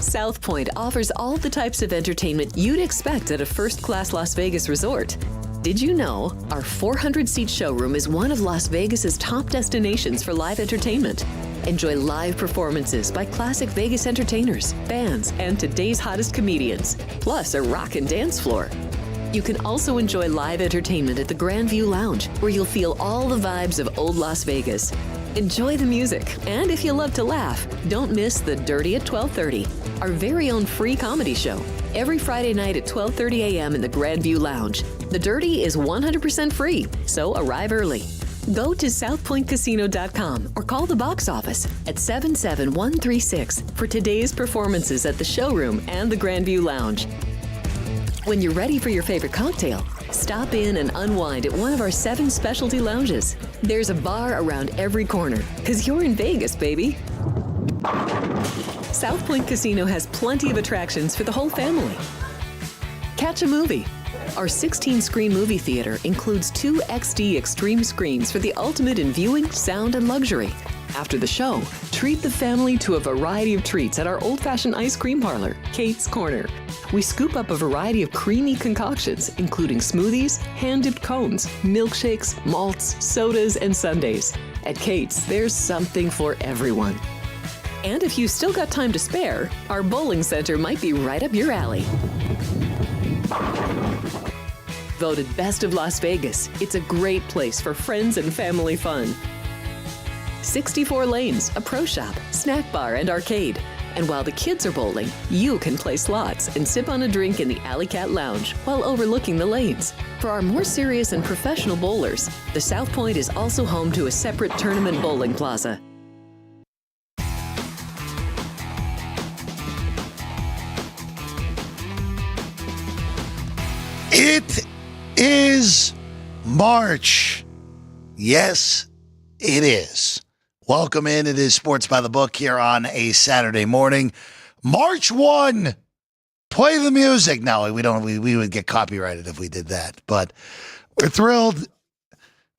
South Point offers all the types of entertainment you'd expect at a first-class Las Vegas resort. Did you know our 400-seat showroom is one of Las Vegas's top destinations for live entertainment? Enjoy live performances by classic Vegas entertainers, bands, and today's hottest comedians, plus a rockin' dance floor. You can also enjoy live entertainment at the Grand View Lounge, where you'll feel all the vibes of old Las Vegas. Enjoy the music, and if you love to laugh, don't miss The Dirty at 12:30, our very own free comedy show, every Friday night at 12:30 a.m. in the Grand View Lounge. The Dirty is 100% free, so arrive early. Go to southpointcasino.com or call the box office at 77136 for today's performances at the showroom and the Grand View Lounge. When you're ready for your favorite cocktail, stop in and unwind at one of our 7 specialty lounges. There's a bar around every corner, because you're in Vegas, baby. South Point Casino has plenty of attractions for the whole family. Catch a movie. Our 16-screen movie theater includes 2 XD Extreme screens for the ultimate in viewing, sound, and luxury. After the show, treat the family to a variety of treats at our old-fashioned ice cream parlor, Kate's Corner. We scoop up a variety of creamy concoctions, including smoothies, hand-dipped cones, milkshakes, malts, sodas, and sundaes. At Kate's, there's something for everyone. And if you've still got time to spare, our bowling center might be right up your alley. Voted Best of Las Vegas, it's a great place for friends and family fun. 64 lanes, a pro shop, snack bar, and arcade. And while the kids are bowling, you can play slots and sip on a drink in the Alley Cat Lounge while overlooking the lanes. For our more serious and professional bowlers, the South Point is also home to a separate tournament bowling plaza. It is March. Yes, it is. Welcome in. It is Sports by the Book here on a Saturday morning. March 1. Play the music. No, we would get copyrighted if we did that. But we're thrilled.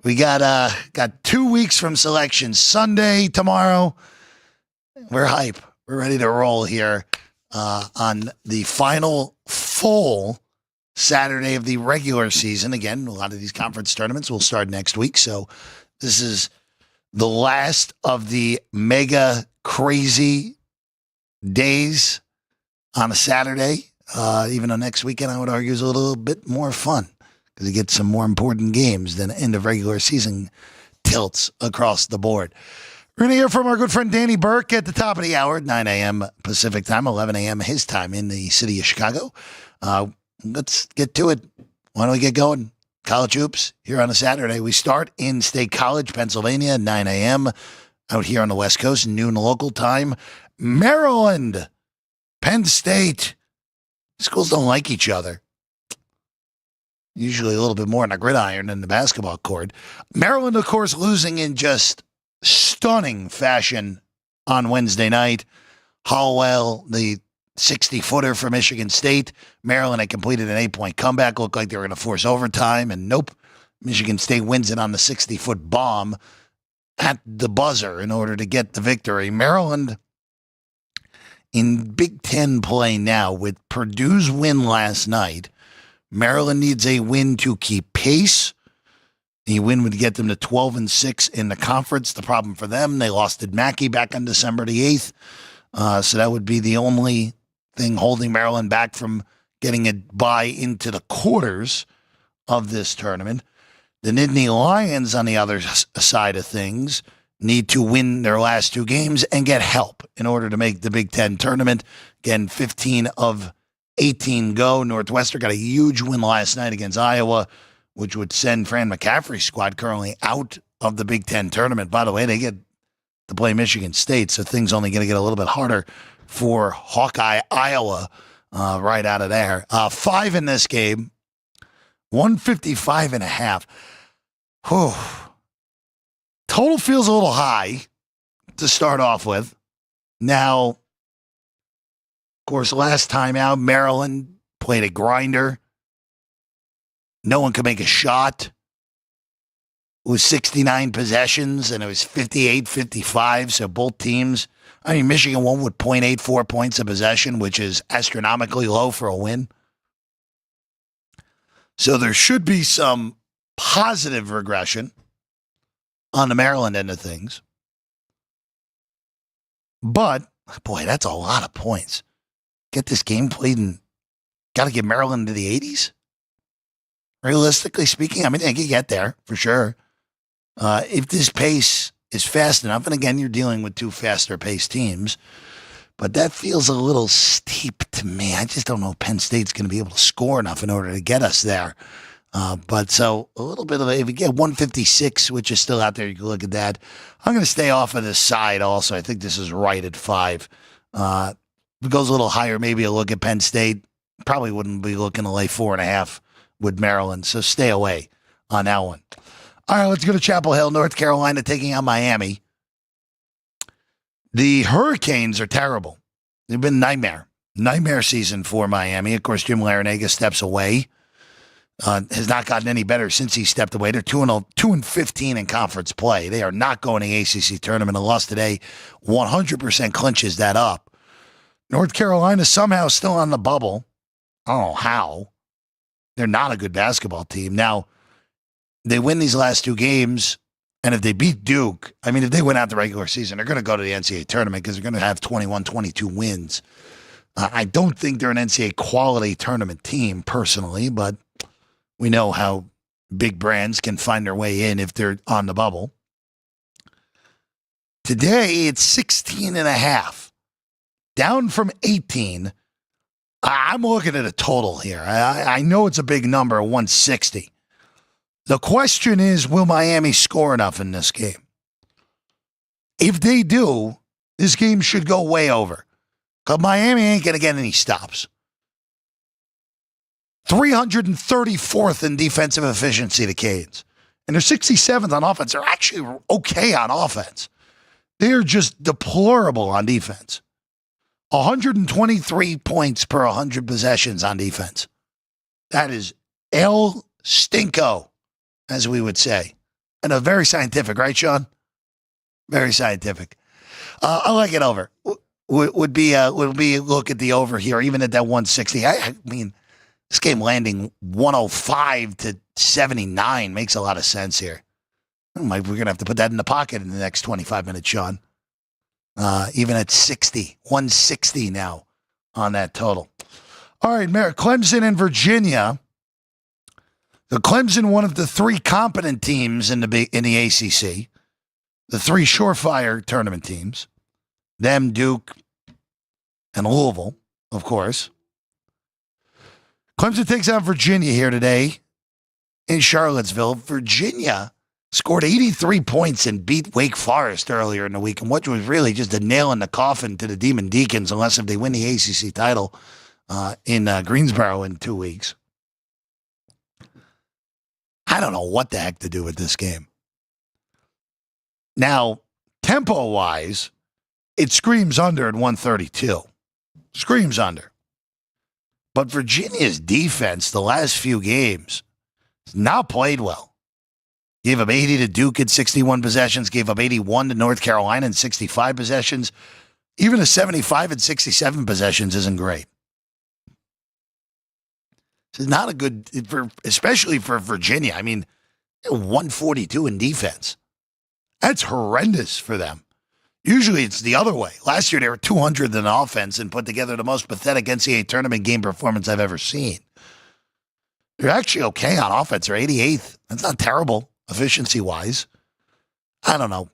We got 2 weeks from selection. Sunday, tomorrow. We're hype. We're ready to roll here on the final full Saturday of the regular season. Again, a lot of these conference tournaments will start next week. So this is the last of the mega crazy days on a Saturday. Even though next weekend, I would argue, is a little bit more fun because you get some more important games than end of regular season tilts across the board. We're going to hear from our good friend Danny Burke at the top of the hour, 9 a.m. Pacific time, 11 a.m. his time in the city of Chicago. Let's get to it. Why don't we get going? College hoops here on a Saturday. We start in State College, Pennsylvania, 9 a.m. Out here on the West Coast, noon local time. Maryland, Penn State. Schools don't like each other. Usually a little bit more on a gridiron than the basketball court. Maryland, of course, losing in just stunning fashion on Wednesday night. Hallwell, the 60-footer for Michigan State. Maryland had completed an 8-point comeback. Looked like they were going to force overtime, and nope. Michigan State wins it on the 60-foot bomb at the buzzer in order to get the victory. Maryland in Big Ten play now with Purdue's win last night. Maryland needs a win to keep pace. A win would get them to 12-6 in the conference. The problem for them, they lost Ed Mackey back on December the 8th. So that would be the only thing holding Maryland back from getting a bye into the quarters of this tournament. The Nittany Lions, on the other side of things, need to win their last 2 games and get help in order to make the Big Ten tournament. Again, 15 of 18 go. Northwestern got a huge win last night against Iowa, which would send Fran McCaffrey's squad currently out of the Big Ten tournament. By the way, they get to play Michigan State, so things only going to get a little bit harder for Hawkeye Iowa right out of there. 5 in this game, 155.5. Whew. Total feels a little high to start off with. Now, of course, last time out, Maryland played a grinder. No one could make a shot. was 69 possessions, and it was 58-55, so both teams. I mean, Michigan won with 0.84 points a possession, which is astronomically low for a win. So there should be some positive regression on the Maryland end of things. But, boy, that's a lot of points. Get this game played and got to get Maryland into the 80s? Realistically speaking, I mean, they can get there for sure. If this pace is fast enough, and again, you're dealing with two faster paced teams, but that feels a little steep to me. I just don't know if Penn State's going to be able to score enough in order to get us there. But so a little bit of if you get 156, which is still out there, you can look at that. I'm going to stay off of this side also. I think this is right at 5. If it goes a little higher, maybe a look at Penn State. Probably wouldn't be looking to lay 4.5 with Maryland. So stay away on that one. All right, let's go to Chapel Hill, North Carolina, taking on Miami. The Hurricanes are terrible. They've been nightmare season for Miami. Of course, Jim Larinaga steps away. Has not gotten any better since he stepped away. They're 2-15 in conference play. They are not going to the ACC tournament. A loss today 100% clinches that up. North Carolina somehow still on the bubble. I don't know how. They're not a good basketball team. Now, they win these last 2 games, and if they beat Duke, I mean, if they win out the regular season, they're going to go to the NCAA tournament because they're going to have 21, 22 wins. I don't think they're an NCAA quality tournament team personally, but we know how big brands can find their way in if they're on the bubble. Today, it's 16.5, down from 18. I'm looking at a total here. I know it's a big number, 160. The question is, will Miami score enough in this game? If they do, this game should go way over. Because Miami ain't going to get any stops. 334th in defensive efficiency, the Canes. And they're 67th on offense. They're actually okay on offense. They're just deplorable on defense. 123 points per 100 possessions on defense. That is El Stinko, as we would say. And a very scientific, right, Sean? Very scientific. I like it over. Would be a look at the over here, even at that 160. I mean, this game landing 105 to 79 makes a lot of sense here. We're going to have to put that in the pocket in the next 25 minutes, Sean. Even at 160 now on that total. All right, Clemson and Virginia. The Clemson, one of the 3 competent teams in the ACC. The 3 surefire tournament teams. Them, Duke, and Louisville, of course. Clemson takes on Virginia here today in Charlottesville. Virginia scored 83 points and beat Wake Forest earlier in the week, and what was really just a nail in the coffin to the Demon Deacons, unless if they win the ACC title in Greensboro in 2 weeks. I don't know what the heck to do with this game. Now, tempo-wise, it screams under at 132. Screams under. But Virginia's defense the last few games has not played well. Gave up 80 to Duke in 61 possessions, gave up 81 to North Carolina in 65 possessions. Even a 75 and 67 possessions isn't great. This is not a good, especially for Virginia. I mean, 142 in defense. That's horrendous for them. Usually it's the other way. Last year they were 200 in offense and put together the most pathetic NCAA tournament game performance I've ever seen. They're actually okay on offense. They're 88th. That's not terrible, efficiency-wise. I don't know.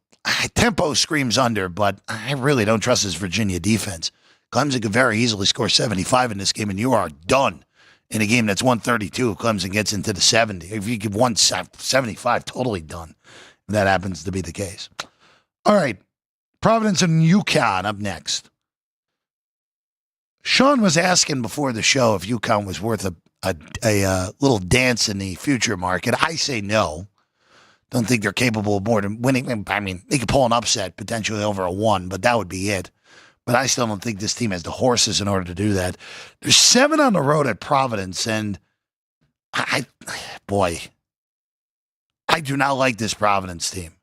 Tempo screams under, but I really don't trust this Virginia defense. Clemson could very easily score 75 in this game, and you are done in a game that's 132 if Clemson gets into the 70. If you give 175, totally done, if that happens to be the case. All right. Providence and UConn up next. Sean was asking before the show if UConn was worth a little dance in the future market. I say no. Don't think they're capable of more than winning. I mean, they could pull an upset potentially over a 1, but that would be it. But I still don't think this team has the horses in order to do that. There's 7 on the road at Providence, and I I do not like this Providence team.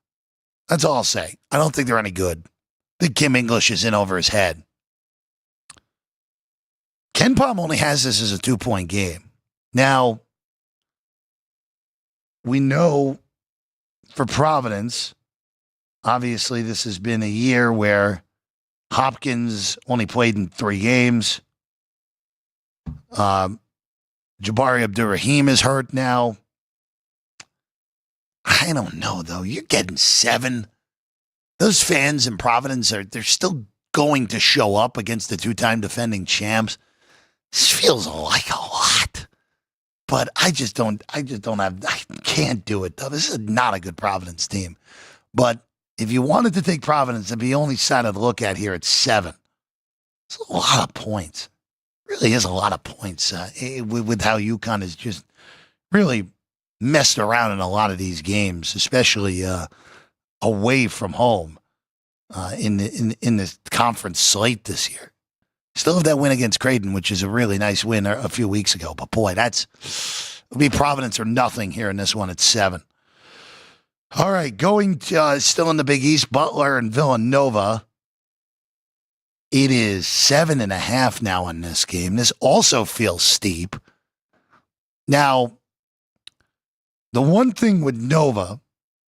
That's all I'll say. I don't think they're any good. I think Kim English is in over his head. Ken Pom only has this as a 2-point game. Now, we know for Providence, obviously this has been a year where Hopkins only played in 3 games. Jabari Abdurrahim is hurt now. I don't know, though. You're getting 7. Those fans in Providence, they're still going to show up against the 2-time defending champs. This feels like a lot. But I can't do it, though. This is not a good Providence team. But if you wanted to take Providence, it'd be the only side I'd look at here at 7. It's a lot of points. It really is a lot of points with how UConn has just really messed around in a lot of these games, especially away from home in the conference slate this year. Still have that win against Creighton, which is a really nice win a few weeks ago. But boy, it'll be Providence or nothing here in this one at 7. All right, going to, still in the Big East, Butler and Villanova. It is 7.5 now in this game. This also feels steep. Now, the one thing with Nova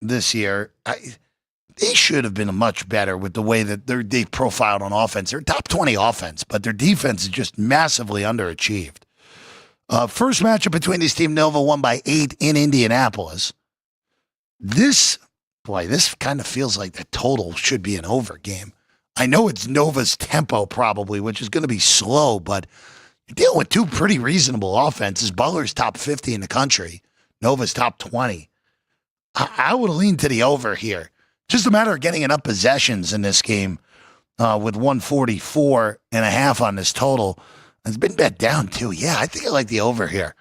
this year, they should have been much better with the way that they profiled on offense. They're top 20 offense, but their defense is just massively underachieved. First matchup between these teams, Nova won by 8 in Indianapolis. This kind of feels like the total should be an over game. I know it's Nova's tempo probably, which is going to be slow, but you're dealing with 2 pretty reasonable offenses. Butler's top 50 in the country. Nova's top 20. I would lean to the over here. Just a matter of getting enough possessions in this game with 144.5 on this total. It's been bet down too. Yeah, I think I like the over here.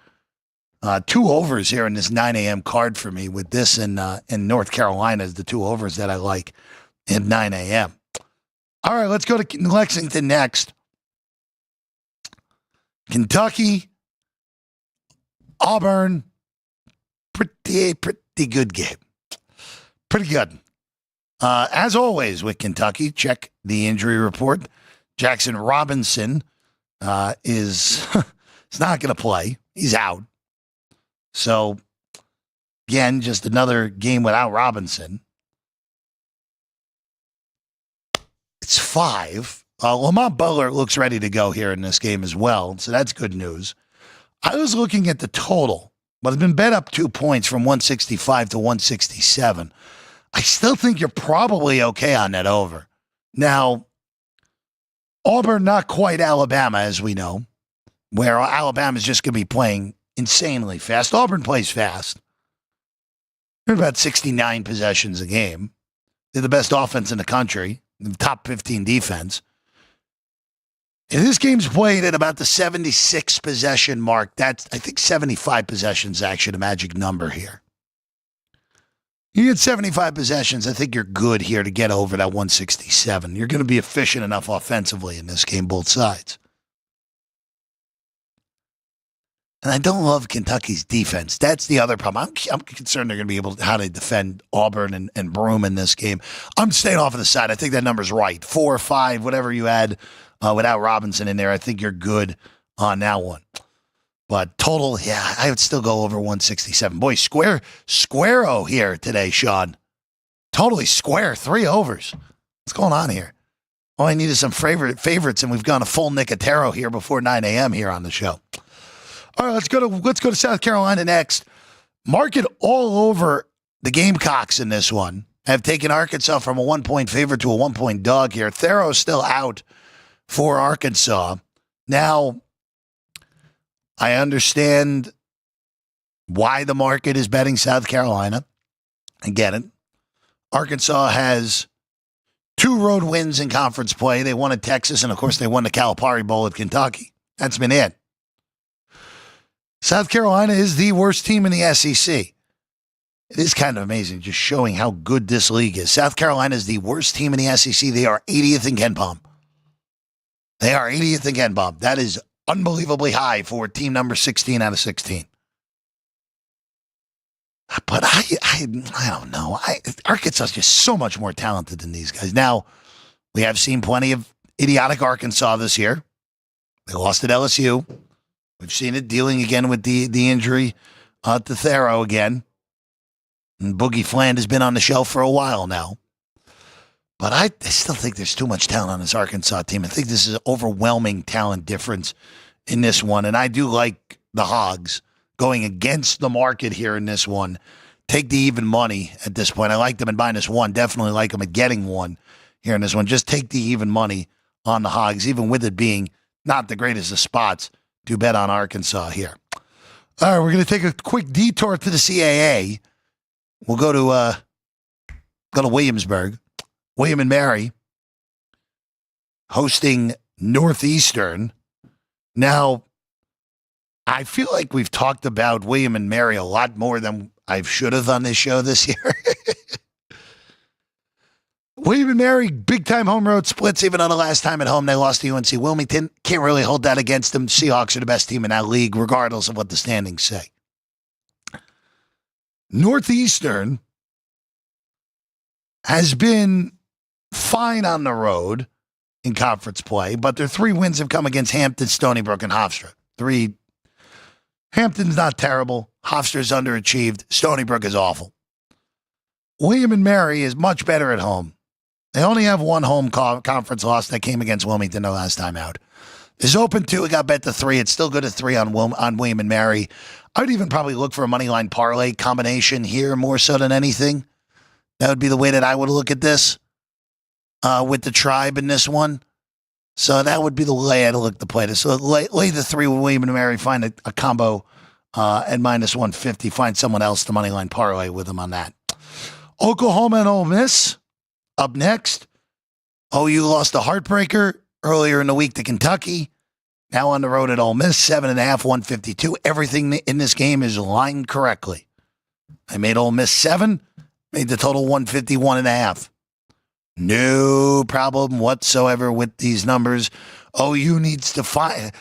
2 overs here in this 9 a.m. card for me with this and North Carolina as the 2 overs that I like at 9 a.m. All right, let's go to Lexington next. Kentucky, Auburn, pretty good game. Pretty good. As always with Kentucky, check the injury report. Jackson Robinson is not going to play. He's out. So, again, just another game without Robinson. It's 5. Lamont Butler looks ready to go here in this game as well, so that's good news. I was looking at the total, but it's been bet up 2 points from 165 to 167. I still think you're probably okay on that over. Now, Auburn, not quite Alabama, as we know, where Alabama's just going to be playing insanely fast. Auburn plays fast. They're about 69 possessions a game. They're the best offense in the country, the top 15 defense. And this game's played at about the 76 possession mark. That's, I think 75 possessions is actually the magic number here. You get 75 possessions, I think you're good here to get over that 167. You're going to be efficient enough offensively in this game, both sides. And I don't love Kentucky's defense. That's the other problem. I'm concerned they're going to be able to how to defend Auburn and Broome in this game. I'm staying off of the side. I think that number's right. 4 or 5, whatever you add without Robinson in there, I think you're good on that one. But total, yeah, I would still go over 167. Boy, square-o here today, Sean. Totally square, 3 overs. What's going on here? All I need is some favorites, and we've gone a full Nicotero here before 9 a.m. here on the show. All right, let's go to South Carolina next. Mark it all over the Gamecocks in this one. Have taken Arkansas from a 1-point favorite to a 1-point dog here. Thero's still out for Arkansas. Now, I understand why the market is betting South Carolina. I get it. Arkansas has 2 road wins in conference play. They won at Texas, and of course, they won the Calipari Bowl at Kentucky. That's been it. South Carolina is the worst team in the SEC. It is kind of amazing, just showing how good this league is. South Carolina is the worst team in the SEC. They are 80th in KenPom. They are 80th in KenPom. That is unbelievably high for team number 16 out of 16. But I don't know. Arkansas is just so much more talented than these guys. Now, we have seen plenty of idiotic Arkansas this year. They lost at LSU. We've seen it dealing again with the injury to Thero again. And Boogie Fland has been on the shelf for a while now. But I still think there's too much talent on this Arkansas team. I think this is an overwhelming talent difference in this one. And I do like the Hogs going against the market here in this one. Take the even money at this point. I like them at -1. Definitely like them at getting one here in this one. Just take the even money on the Hogs, even with it being not the greatest of spots to bet on Arkansas here. All right, we're going to take a quick detour to the CAA. We'll go to Williamsburg. William and Mary hosting Northeastern. Now, I feel like we've talked about William and Mary a lot more than I should have on this show this year. William and Mary, big-time home road splits. Even on the last time at home, they lost to UNC Wilmington. Can't really hold that against them. Seahawks are the best team in that league, regardless of what the standings say. Northeastern has been fine on the road in conference play, but their 3 wins have come against Hampton, Stony Brook, and Hofstra. Hampton's not terrible. Hofstra's underachieved. Stony Brook is awful. William and Mary is much better at home. They only have one home conference loss that came against Wilmington the last time out. It's open 2. It got bet to 3. It's still good at 3 on William and Mary. I would even probably look for a money line parlay combination here more so than anything. That would be the way that I would look at this with the Tribe in this one. So that would be the way I'd look to play this. So lay the 3 with William and Mary, find a combo at -150. Find someone else to money line parlay with them on that. Oklahoma and Ole Miss up next. OU lost a heartbreaker earlier in the week to Kentucky. Now on the road at Ole Miss, 7.5, 152. Everything in this game is lined correctly. I made Ole Miss 7, made the total 151.5. No problem whatsoever with these numbers. OU needs to find.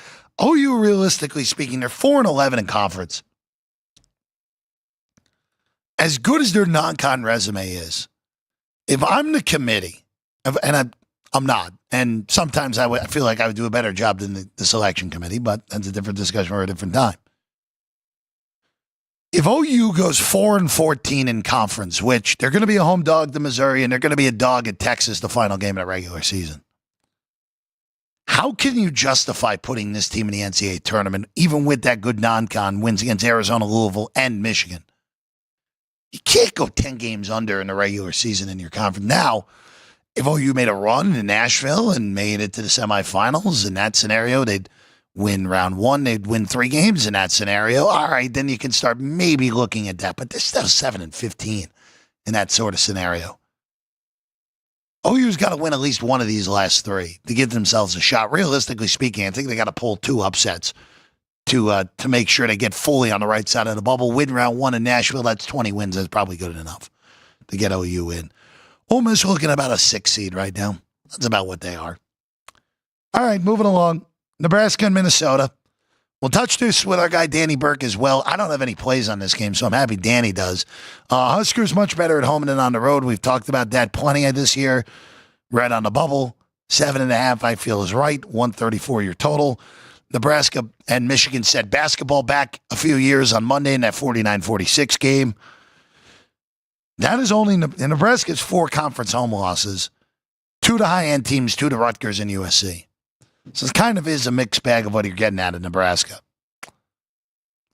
OU, realistically speaking, they're 4-11 in conference. As good as their non-con resume is, if I'm the committee, and I'm not, and sometimes I feel like I would do a better job than the selection committee, but that's a different discussion for a different time. If OU goes 4-14 in conference, which they're going to be a home dog to Missouri and they're going to be a dog at Texas the final game of the regular season, how can you justify putting this team in the NCAA tournament, even with that good non-con wins against Arizona, Louisville, and Michigan? You can't go 10 games under in the regular season in your conference. Now, if OU made a run in Nashville and made it to the semifinals, in that scenario, they'd win round 1. They'd win 3 games in that scenario. All right, then you can start maybe looking at that. But they're still 7-15 in that sort of scenario. OU's got to win at least one of these last 3 to give themselves a shot. Realistically speaking, I think they got to pull 2 upsets to make sure they get fully on the right side of the bubble. Win round 1 in Nashville, that's 20 wins. That's probably good enough to get OU in. Ole Miss looking about a 6 seed right now. That's about what they are. All right, moving along. Nebraska and Minnesota. We'll touch this with our guy Danny Burke as well. I don't have any plays on this game, so I'm happy Danny does. Huskers much better at home than on the road. We've talked about that plenty this year. Right on the bubble. 7.5, I feel, is right. 134 your total. Nebraska and Michigan set basketball back a few years on Monday in that 49-46 game. That is only in Nebraska's 4 conference home losses. 2 to high-end teams, 2 to Rutgers and USC. So it kind of is a mixed bag of what you're getting out of Nebraska.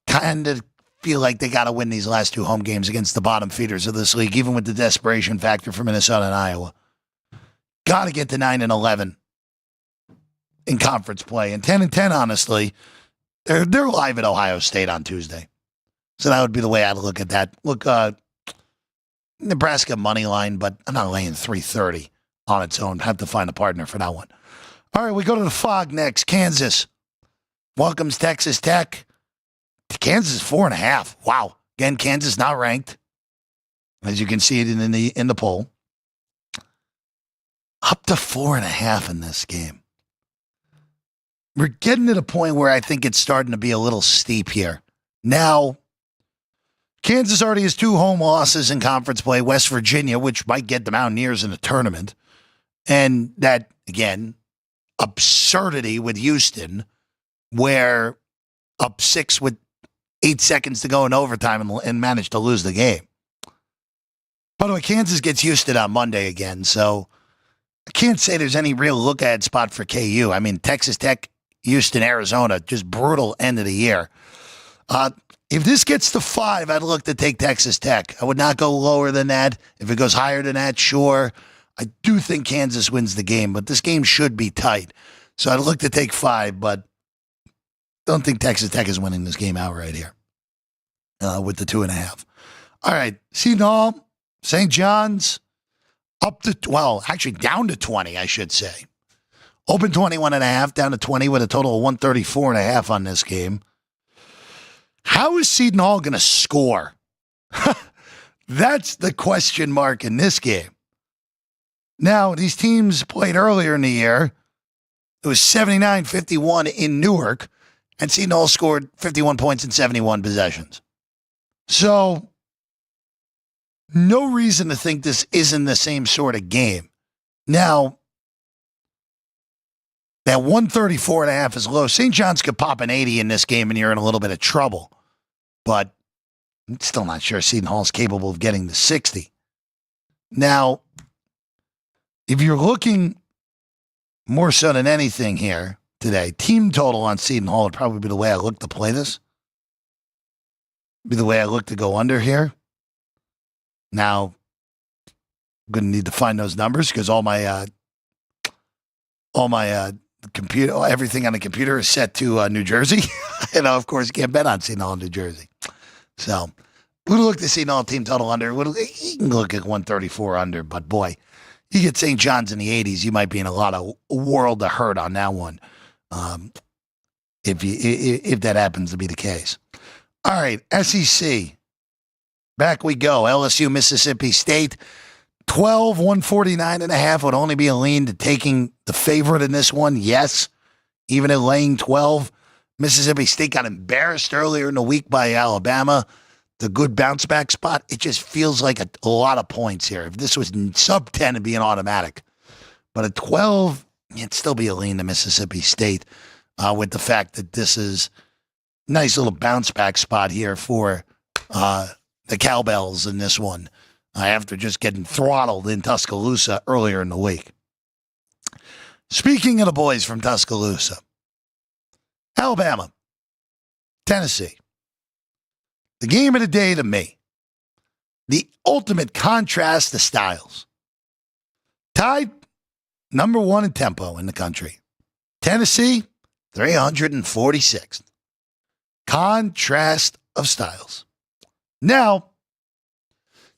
Kind of feel like they got to win these last 2 home games against the bottom feeders of this league, even with the desperation factor for Minnesota and Iowa. Got to get to 9-11 in conference play. And 10-10, honestly, they're live at Ohio State on Tuesday. So that would be the way I'd look at that. Look, Nebraska money line, but I'm not laying 330 on its own. Have to find a partner for that one. All right, we go to the Fog next. Kansas welcomes Texas Tech. Kansas 4.5. Wow. Again, Kansas not ranked, as you can see it in the poll. Up to 4.5 in this game. We're getting to the point where I think it's starting to be a little steep here. Now, Kansas already has 2 home losses in conference play. West Virginia, which might get the Mountaineers in the tournament. And that, again, absurdity with Houston, where up 6 with 8 seconds to go in overtime and managed to lose the game. By the way, Kansas gets Houston on Monday again, so I can't say there's any real look-ahead spot for KU. I mean, Texas Tech, Houston, Arizona, just brutal end of the year. If this gets to 5, I'd look to take Texas Tech. I would not go lower than that. If it goes higher than that, sure. I do think Kansas wins the game, but this game should be tight. So I'd look to take 5, but don't think Texas Tech is winning this game outright here with the 2.5. All right, Seton Hall, St. John's, down to 20, I should say. Open 21.5, down to 20 with a total of 134.5 on this game. How is Seton Hall going to score? That's the question mark in this game. Now, these teams played earlier in the year. It was 79-51 in Newark, and Seton Hall scored 51 points in 71 possessions. So, no reason to think this isn't the same sort of game. Now, that 134.5 is low. St. John's could pop an 80 in this game, and you're in a little bit of trouble. But I'm still not sure Seton Hall's capable of getting to 60. Now, if you're looking more so than anything here today, team total on Seton Hall would probably be the way I look to play this. Be the way I look to go under here. Now, I'm going to need to find those numbers because all my computer, everything on the computer is set to New Jersey. And of course, you can't bet on Seton Hall in New Jersey. So, we'll look to Seton Hall team total under. You can look at 134 under, but boy, you get St. John's in the 80s, you might be in a lot of world of hurt on that one. If that happens to be the case. All right, SEC. Back we go. LSU, Mississippi State. 12, 149.5 would only be a lean to taking the favorite in this one. Yes, even at laying 12. Mississippi State got embarrassed earlier in the week by Alabama. The good bounce back spot. It just feels like a lot of points here. If this was sub 10, it'd be an automatic. But at 12, it'd still be a lean to Mississippi State with the fact that this is a nice little bounce back spot here for the Cowbells in this one after just getting throttled in Tuscaloosa earlier in the week. Speaking of the boys from Tuscaloosa, Alabama, Tennessee. The game of the day to me. The ultimate contrast to styles. Tied number 1 in tempo in the country. Tennessee, 346th. Contrast of styles. Now,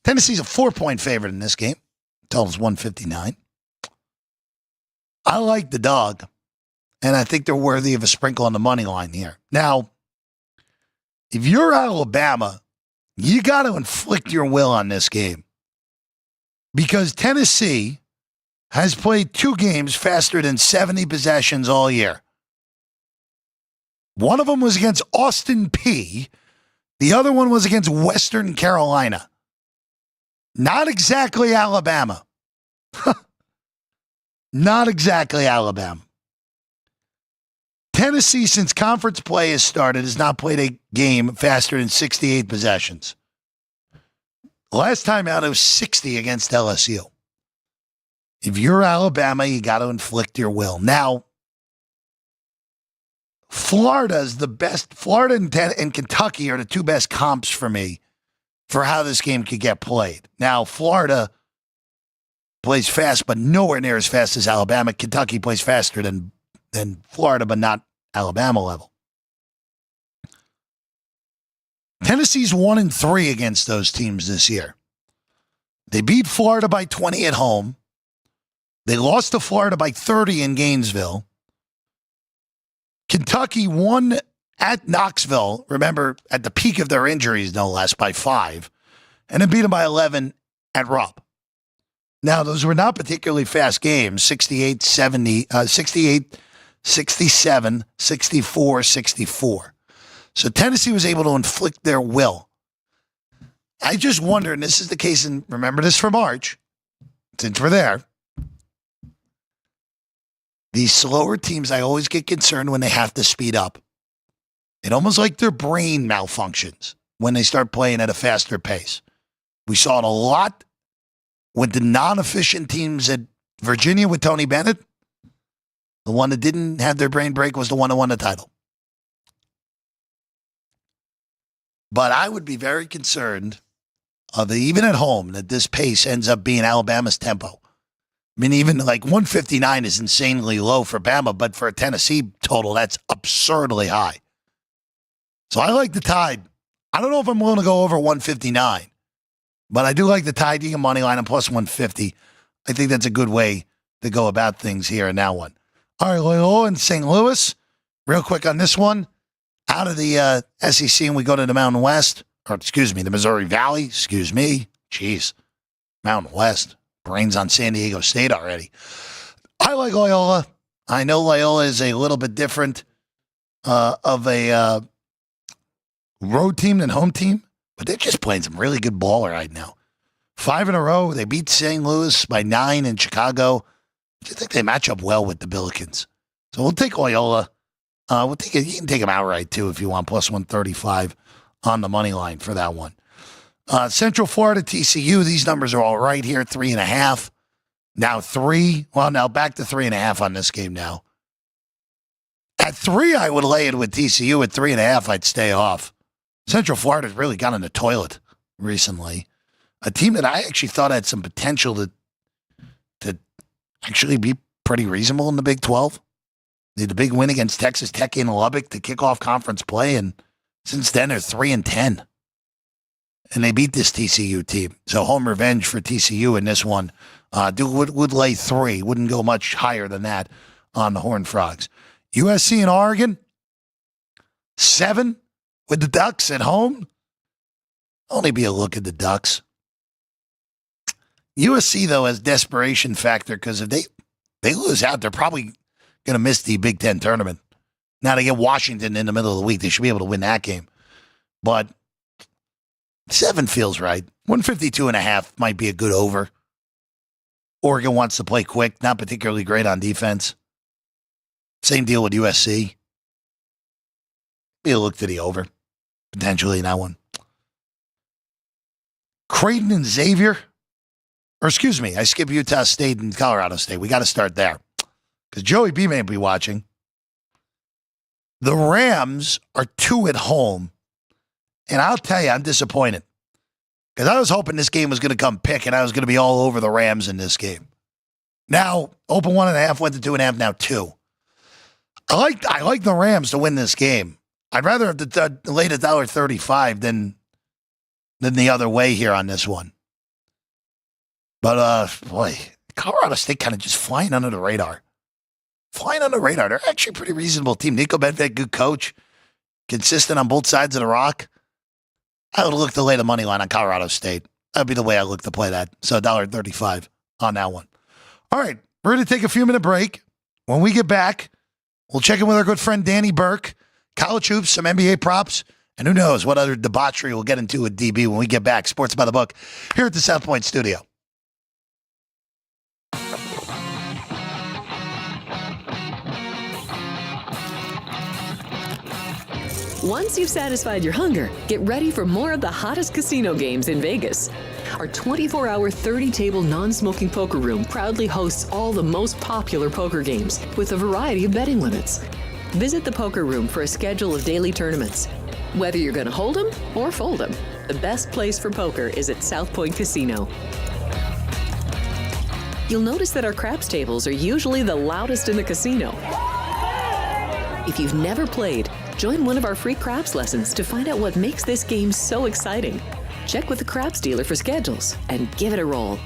Tennessee's a 4-point favorite in this game. Total's 159. I like the dog, and I think they're worthy of a sprinkle on the money line here. Now, if you're Alabama, you got to inflict your will on this game because Tennessee has played 2 games faster than 70 possessions all year. One of them was against Austin Peay. The other one was against Western Carolina. Not exactly Alabama. Not exactly Alabama. Tennessee, since conference play has started, has not played a game faster than 68 possessions. Last time out, it was 60 against LSU. If you're Alabama, you got to inflict your will. Now, Florida is the best. Florida and Kentucky are the 2 best comps for me for how this game could get played. Now, Florida plays fast, but nowhere near as fast as Alabama. Kentucky plays faster than Florida, but not Alabama level. Tennessee's 1-3 against those teams this year. They beat Florida by 20 at home. They lost to Florida by 30 in Gainesville. Kentucky won at Knoxville, remember, at the peak of their injuries, no less, by 5, and then beat them by 11 at Rupp. Now, those were not particularly fast games, 68, 67, 64, 64. So Tennessee was able to inflict their will. I just wonder, and this is the case, and remember this for March, since we're there. These slower teams, I always get concerned when they have to speed up. It almost like their brain malfunctions when they start playing at a faster pace. We saw it a lot with the non-efficient teams at Virginia with Tony Bennett. The one that didn't have their brain break was the one that won the title. But I would be very concerned even at home, that this pace ends up being Alabama's tempo. I mean, even like 159 is insanely low for Bama, but for a Tennessee total, that's absurdly high. So I like the Tide. I don't know if I'm willing to go over 159, but I do like the Tide. You can money line and plus 150. I think that's a good way to go about things here in that one. All right, Loyola and St. Louis. Real quick on this one. Out of the SEC, and we go to the Mountain West, the Missouri Valley. Jeez. Mountain West. Brains on San Diego State already. I like Loyola. I know Loyola is a little bit different of a road team than home team, but they're just playing some really good ball right now. 5 in a row. They beat St. Louis by 9 in Chicago. I think they match up well with the Billikens. So we'll take Loyola. You can take them outright, too, if you want, plus 135 on the money line for that one. Central Florida, TCU, these numbers are all right here, 3.5. Now 3. Well, now back to 3.5 on this game now. At 3, I would lay it with TCU. At 3.5, I'd stay off. Central Florida's really gone in the toilet recently. A team that I actually thought had some potential to actually be pretty reasonable in the Big 12. They had a big win against Texas Tech in Lubbock to kick off conference play, and since then they're 3-10. And they beat this TCU team. So home revenge for TCU in this one. Would lay 3. Wouldn't go much higher than that on the Horned Frogs. USC and Oregon, 7 with the Ducks at home. Only be a look at the Ducks. USC, though, has desperation factor because if they lose out, they're probably going to miss the Big Ten tournament. Now they get Washington in the middle of the week. They should be able to win that game. But 7 feels right. 152.5 might be a good over. Oregon wants to play quick, not particularly great on defense. Same deal with USC. Be a look to the over, potentially in that one. Creighton and Xavier. I skip Utah State and Colorado State. We got to start there because Joey B may be watching. The Rams are 2 at home, and I'll tell you, I'm disappointed because I was hoping this game was going to come pick, and I was going to be all over the Rams in this game. Now, open 1.5, went to 2.5, now 2. I like the Rams to win this game. I'd rather have laid $1.35 than the other way here on this one. But, Colorado State kind of just flying under the radar. They're actually a pretty reasonable team. Nico Benfeld, good coach. Consistent on both sides of the rock. I would look to lay the money line on Colorado State. That would be the way I look to play that. So $1.35 on that one. All right, we're going to take a few minute break. When we get back, we'll check in with our good friend Danny Burke. College hoops, some NBA props, and who knows what other debauchery we'll get into with DB when we get back. Sports by the Book here at the South Point studio. Once you've satisfied your hunger, get ready for more of the hottest casino games in Vegas. Our 24-hour, 30-table non-smoking poker room proudly hosts all the most popular poker games with a variety of betting limits. Visit the poker room for a schedule of daily tournaments. Whether you're going to hold 'em or fold 'em, the best place for poker is at South Point Casino. You'll notice that our craps tables are usually the loudest in the casino. If you've never played, join one of our free craps lessons to find out what makes this game so exciting. Check with the craps dealer for schedules and give it a roll.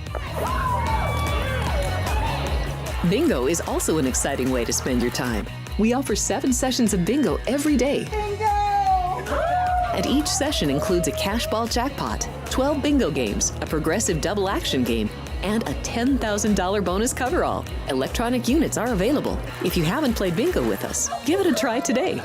Bingo is also an exciting way to spend your time. We offer 7 sessions of bingo every day. Bingo! And each session includes a cash ball jackpot, 12 bingo games, a progressive double action game, and a $10,000 bonus coverall. Electronic units are available. If you haven't played bingo with us, give it a try today.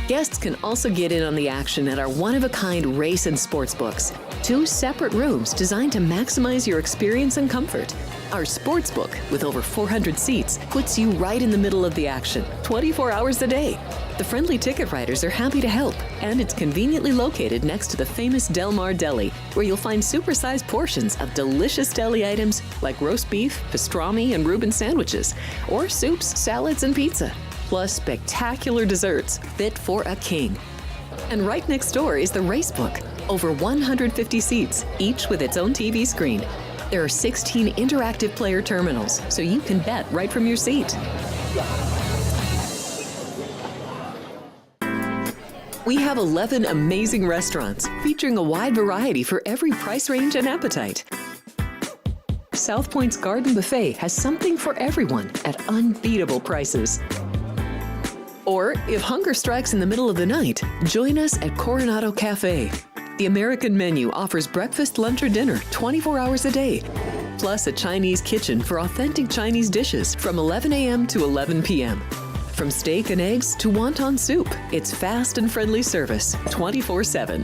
Guests can also get in on the action at our one-of-a-kind race and sports books. 2 separate rooms designed to maximize your experience and comfort. Our sports book, with over 400 seats, puts you right in the middle of the action, 24 hours a day. The friendly ticket writers are happy to help, and it's conveniently located next to the famous Del Mar Deli, where you'll find supersized portions of delicious deli items like roast beef, pastrami, and Reuben sandwiches, or soups, salads, and pizza, plus spectacular desserts fit for a king. And right next door is the race book, over 150 seats, each with its own TV screen. There are 16 interactive player terminals, so you can bet right from your seat. We have 11 amazing restaurants featuring a wide variety for every price range and appetite. South Point's Garden Buffet has something for everyone at unbeatable prices. Or, if hunger strikes in the middle of the night, join us at Coronado Cafe. The American menu offers breakfast, lunch, or dinner 24 hours a day, plus a Chinese kitchen for authentic Chinese dishes from 11 a.m. to 11 p.m. From steak and eggs to wonton soup, it's fast and friendly service 24/7.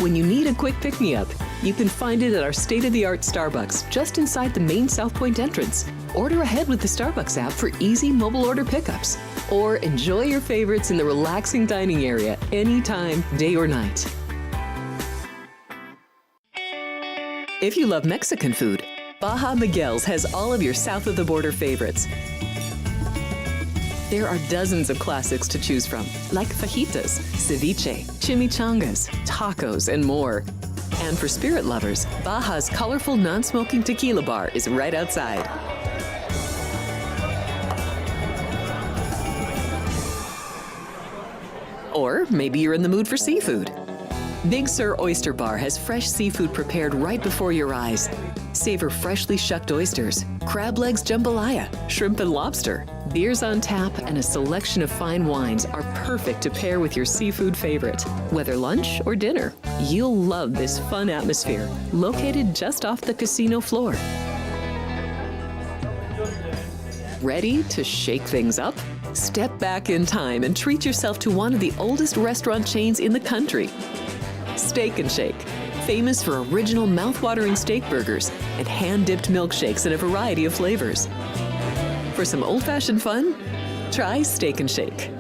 When you need a quick pick-me-up, you can find it at our state-of-the-art Starbucks just inside the main South Point entrance. Order ahead with the Starbucks app for easy mobile order pickups. Or enjoy your favorites in the relaxing dining area anytime, day or night. If you love Mexican food, Baja Miguel's has all of your south-of-the-border favorites. There are dozens of classics to choose from, like fajitas, ceviche, chimichangas, tacos, and more. And for spirit lovers, Baja's colorful non-smoking tequila bar is right outside. Or maybe you're in the mood for seafood. Big Sur Oyster Bar has fresh seafood prepared right before your eyes. Savor freshly shucked oysters, crab legs jambalaya, shrimp and lobster. Beers on tap and a selection of fine wines are perfect to pair with your seafood favorite. Whether lunch or dinner, you'll love this fun atmosphere, located just off the casino floor. Ready to shake things up? Step back in time and treat yourself to one of the oldest restaurant chains in the country. Steak and Shake, famous for original mouth-watering steak burgers and hand-dipped milkshakes in a variety of flavors. For some old-fashioned fun, try Steak and Shake.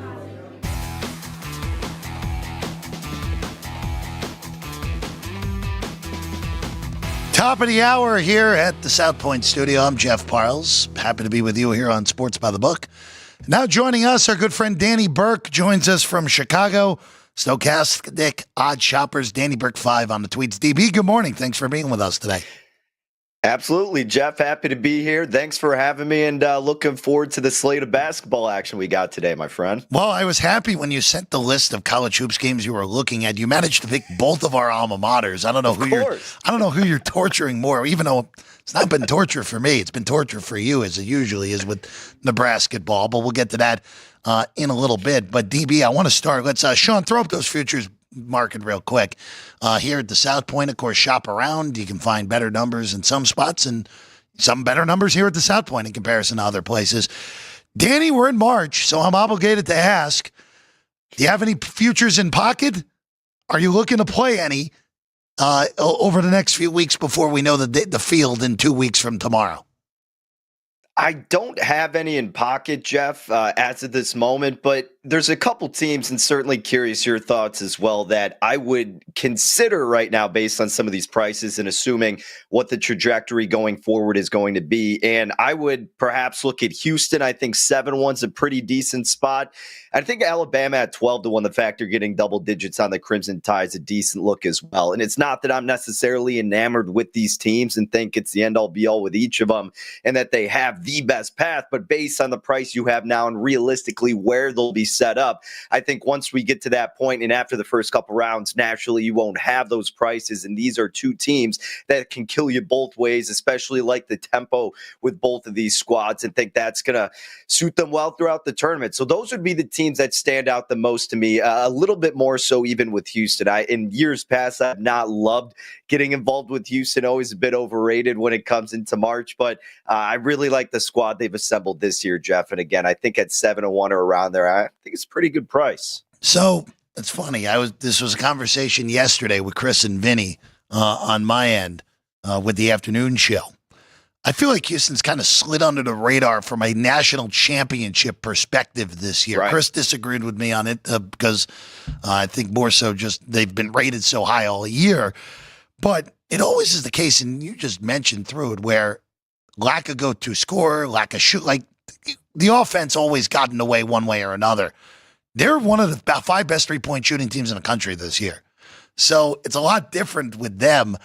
Top of the hour here at the South Point studio. I'm Jeff Parles. Happy to be with you here on Sports by the Book. Now joining us, our good friend Danny Burke joins us from Chicago. Stochastic Odd Shoppers, Danny Burke 5 on the tweets. DB, good morning. Thanks for being with us today. Absolutely, Jeff. Happy to be here. Thanks for having me, and looking forward to the slate of basketball action we got today, my friend. Well, I was happy when you sent the list of college hoops games you were looking at. You managed to pick both of our alma maters. I don't know who you're torturing more, even though it's not been torture for me. It's been torture for you, as it usually is with Nebraska ball. But we'll get to that in a little bit. But DB, I want to start. Let's Sean, throw up those futures market real quick. Here at the South Point, of course, shop around. You can find better numbers in some spots and some better numbers here at the South Point in comparison to other places. Danny, we're in March, so I'm obligated to ask, do you have any futures in pocket? Are you looking to play any over the next few weeks before we know the field in 2 weeks from tomorrow? I don't have any in pocket, Jeff, as of this moment, but there's a couple teams, and certainly curious your thoughts as well, that I would consider right now based on some of these prices and assuming what the trajectory going forward is going to be. And I would perhaps look at Houston. I think 7-1's a pretty decent spot. I think Alabama at 12-1, the fact you're getting double digits on the Crimson Tide is a decent look as well. And it's not that I'm necessarily enamored with these teams and think it's the end-all be-all with each of them and that they have the best path, but based on the price you have now and realistically where they'll be set up, I think once we get to that point and after the first couple rounds, naturally you won't have those prices. And these are two teams that can kill you both ways, especially like the tempo with both of these squads, and think that's going to suit them well throughout the tournament. So those would be the teams that stand out the most to me, a little bit more so even with Houston. In years past, I've not loved getting involved with Houston, always a bit overrated when it comes into March, but I really like the squad they've assembled this year, Jeff. And again, I think at 7-1 or around there, I think it's a pretty good price. So it's funny. This was a conversation yesterday with Chris and Vinny on my end with the afternoon show. I feel like Houston's kind of slid under the radar from a national championship perspective this year. Right. Chris disagreed with me on it because I think more so just they've been rated so high all year. But it always is the case, and you just mentioned through it, where lack of go-to scorer, lack of shoot, like the offense always got in the way one way or another. They're one of the about 5 best three-point shooting teams in the country this year. So it's a lot different with them.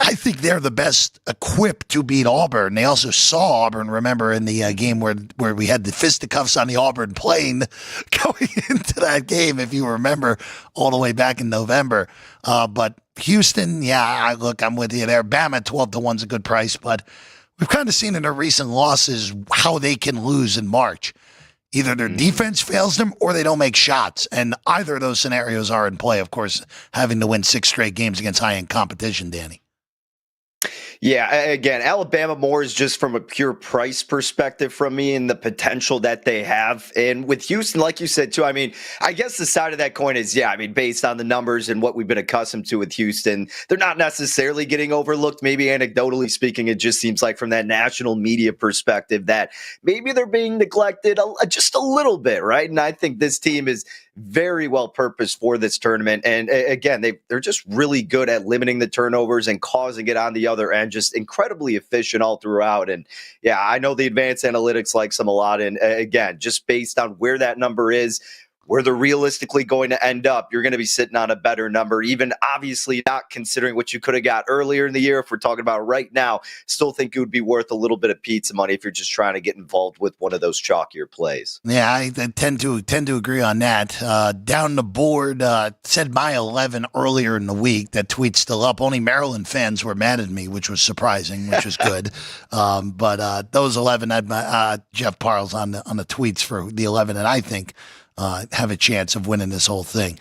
I think they're the best equipped to beat Auburn. They also saw Auburn, remember, in the game where we had the fisticuffs on the Auburn plane going into that game, if you remember, all the way back in November. But Houston, I'm with you there. Bama 12-1's a good price, but we've kind of seen in their recent losses how they can lose in March. Either their defense fails them or they don't make shots. And either of those scenarios are in play, of course, having to win 6 straight games against high-end competition, Danny. Yeah, again, Alabama more is just from a pure price perspective from me and the potential that they have. And with Houston, like you said, too, I mean, I guess the side of that coin is, based on the numbers and what we've been accustomed to with Houston, they're not necessarily getting overlooked. Maybe anecdotally speaking, it just seems like from that national media perspective that maybe they're being neglected just a little bit, right? And I think this team is very well purposed for this tournament. And again, they're just really good at limiting the turnovers and causing it on the other end, just incredibly efficient all throughout. And I know the advanced analytics likes them a lot. And again, just based on where that number is, where they're realistically going to end up, you're going to be sitting on a better number, even obviously not considering what you could have got earlier in the year. If we're talking about right now, still think it would be worth a little bit of pizza money if you're just trying to get involved with one of those chalkier plays. Yeah, I tend to agree on that. Down the board, said my 11 earlier in the week. That tweet's still up. Only Maryland fans were mad at me, which was surprising, which was good. But those 11 had my Jeff Parles on the tweets for the 11, and I think have a chance of winning this whole thing.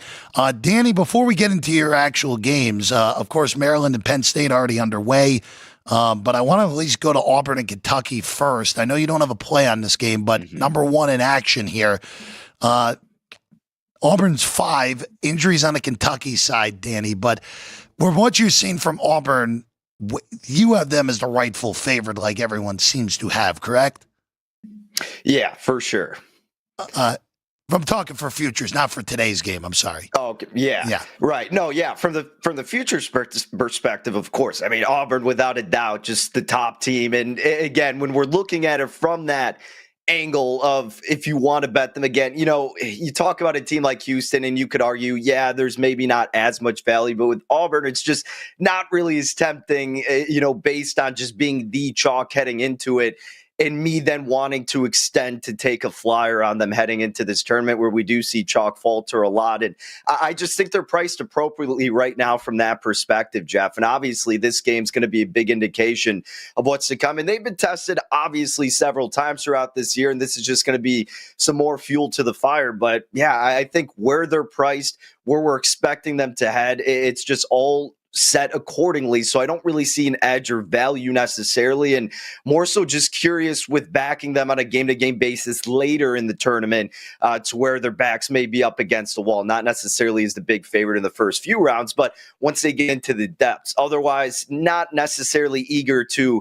Danny, before we get into your actual games, of course, Maryland and Penn State already underway, but I want to at least go to Auburn and Kentucky first. I know you don't have a play on this game, but number one in action here. Auburn's 5, injuries on the Kentucky side, Danny, but from what you've seen from Auburn, you have them as the rightful favorite like everyone seems to have, correct? Yeah, for sure. I'm talking for futures, not for today's game. I'm sorry. Oh, okay. Yeah. Right. No, yeah. From the futures perspective, of course. I mean, Auburn, without a doubt, just the top team. And again, when we're looking at it from that angle of if you want to bet them again, you talk about a team like Houston and you could argue, there's maybe not as much value, but with Auburn, it's just not really as tempting, based on just being the chalk heading into it. And me then wanting to extend to take a flyer on them heading into this tournament where we do see chalk falter a lot. And I just think they're priced appropriately right now from that perspective, Jeff. And obviously this game's going to be a big indication of what's to come. And they've been tested obviously several times throughout this year. And this is just going to be some more fuel to the fire. But I think where they're priced, where we're expecting them to head, it's just all set accordingly. So I don't really see an edge or value necessarily, and more so just curious with backing them on a game-to-game basis later in the tournament to where their backs may be up against the wall, not necessarily as the big favorite in the first few rounds, but once they get into the depths. Otherwise, not necessarily eager to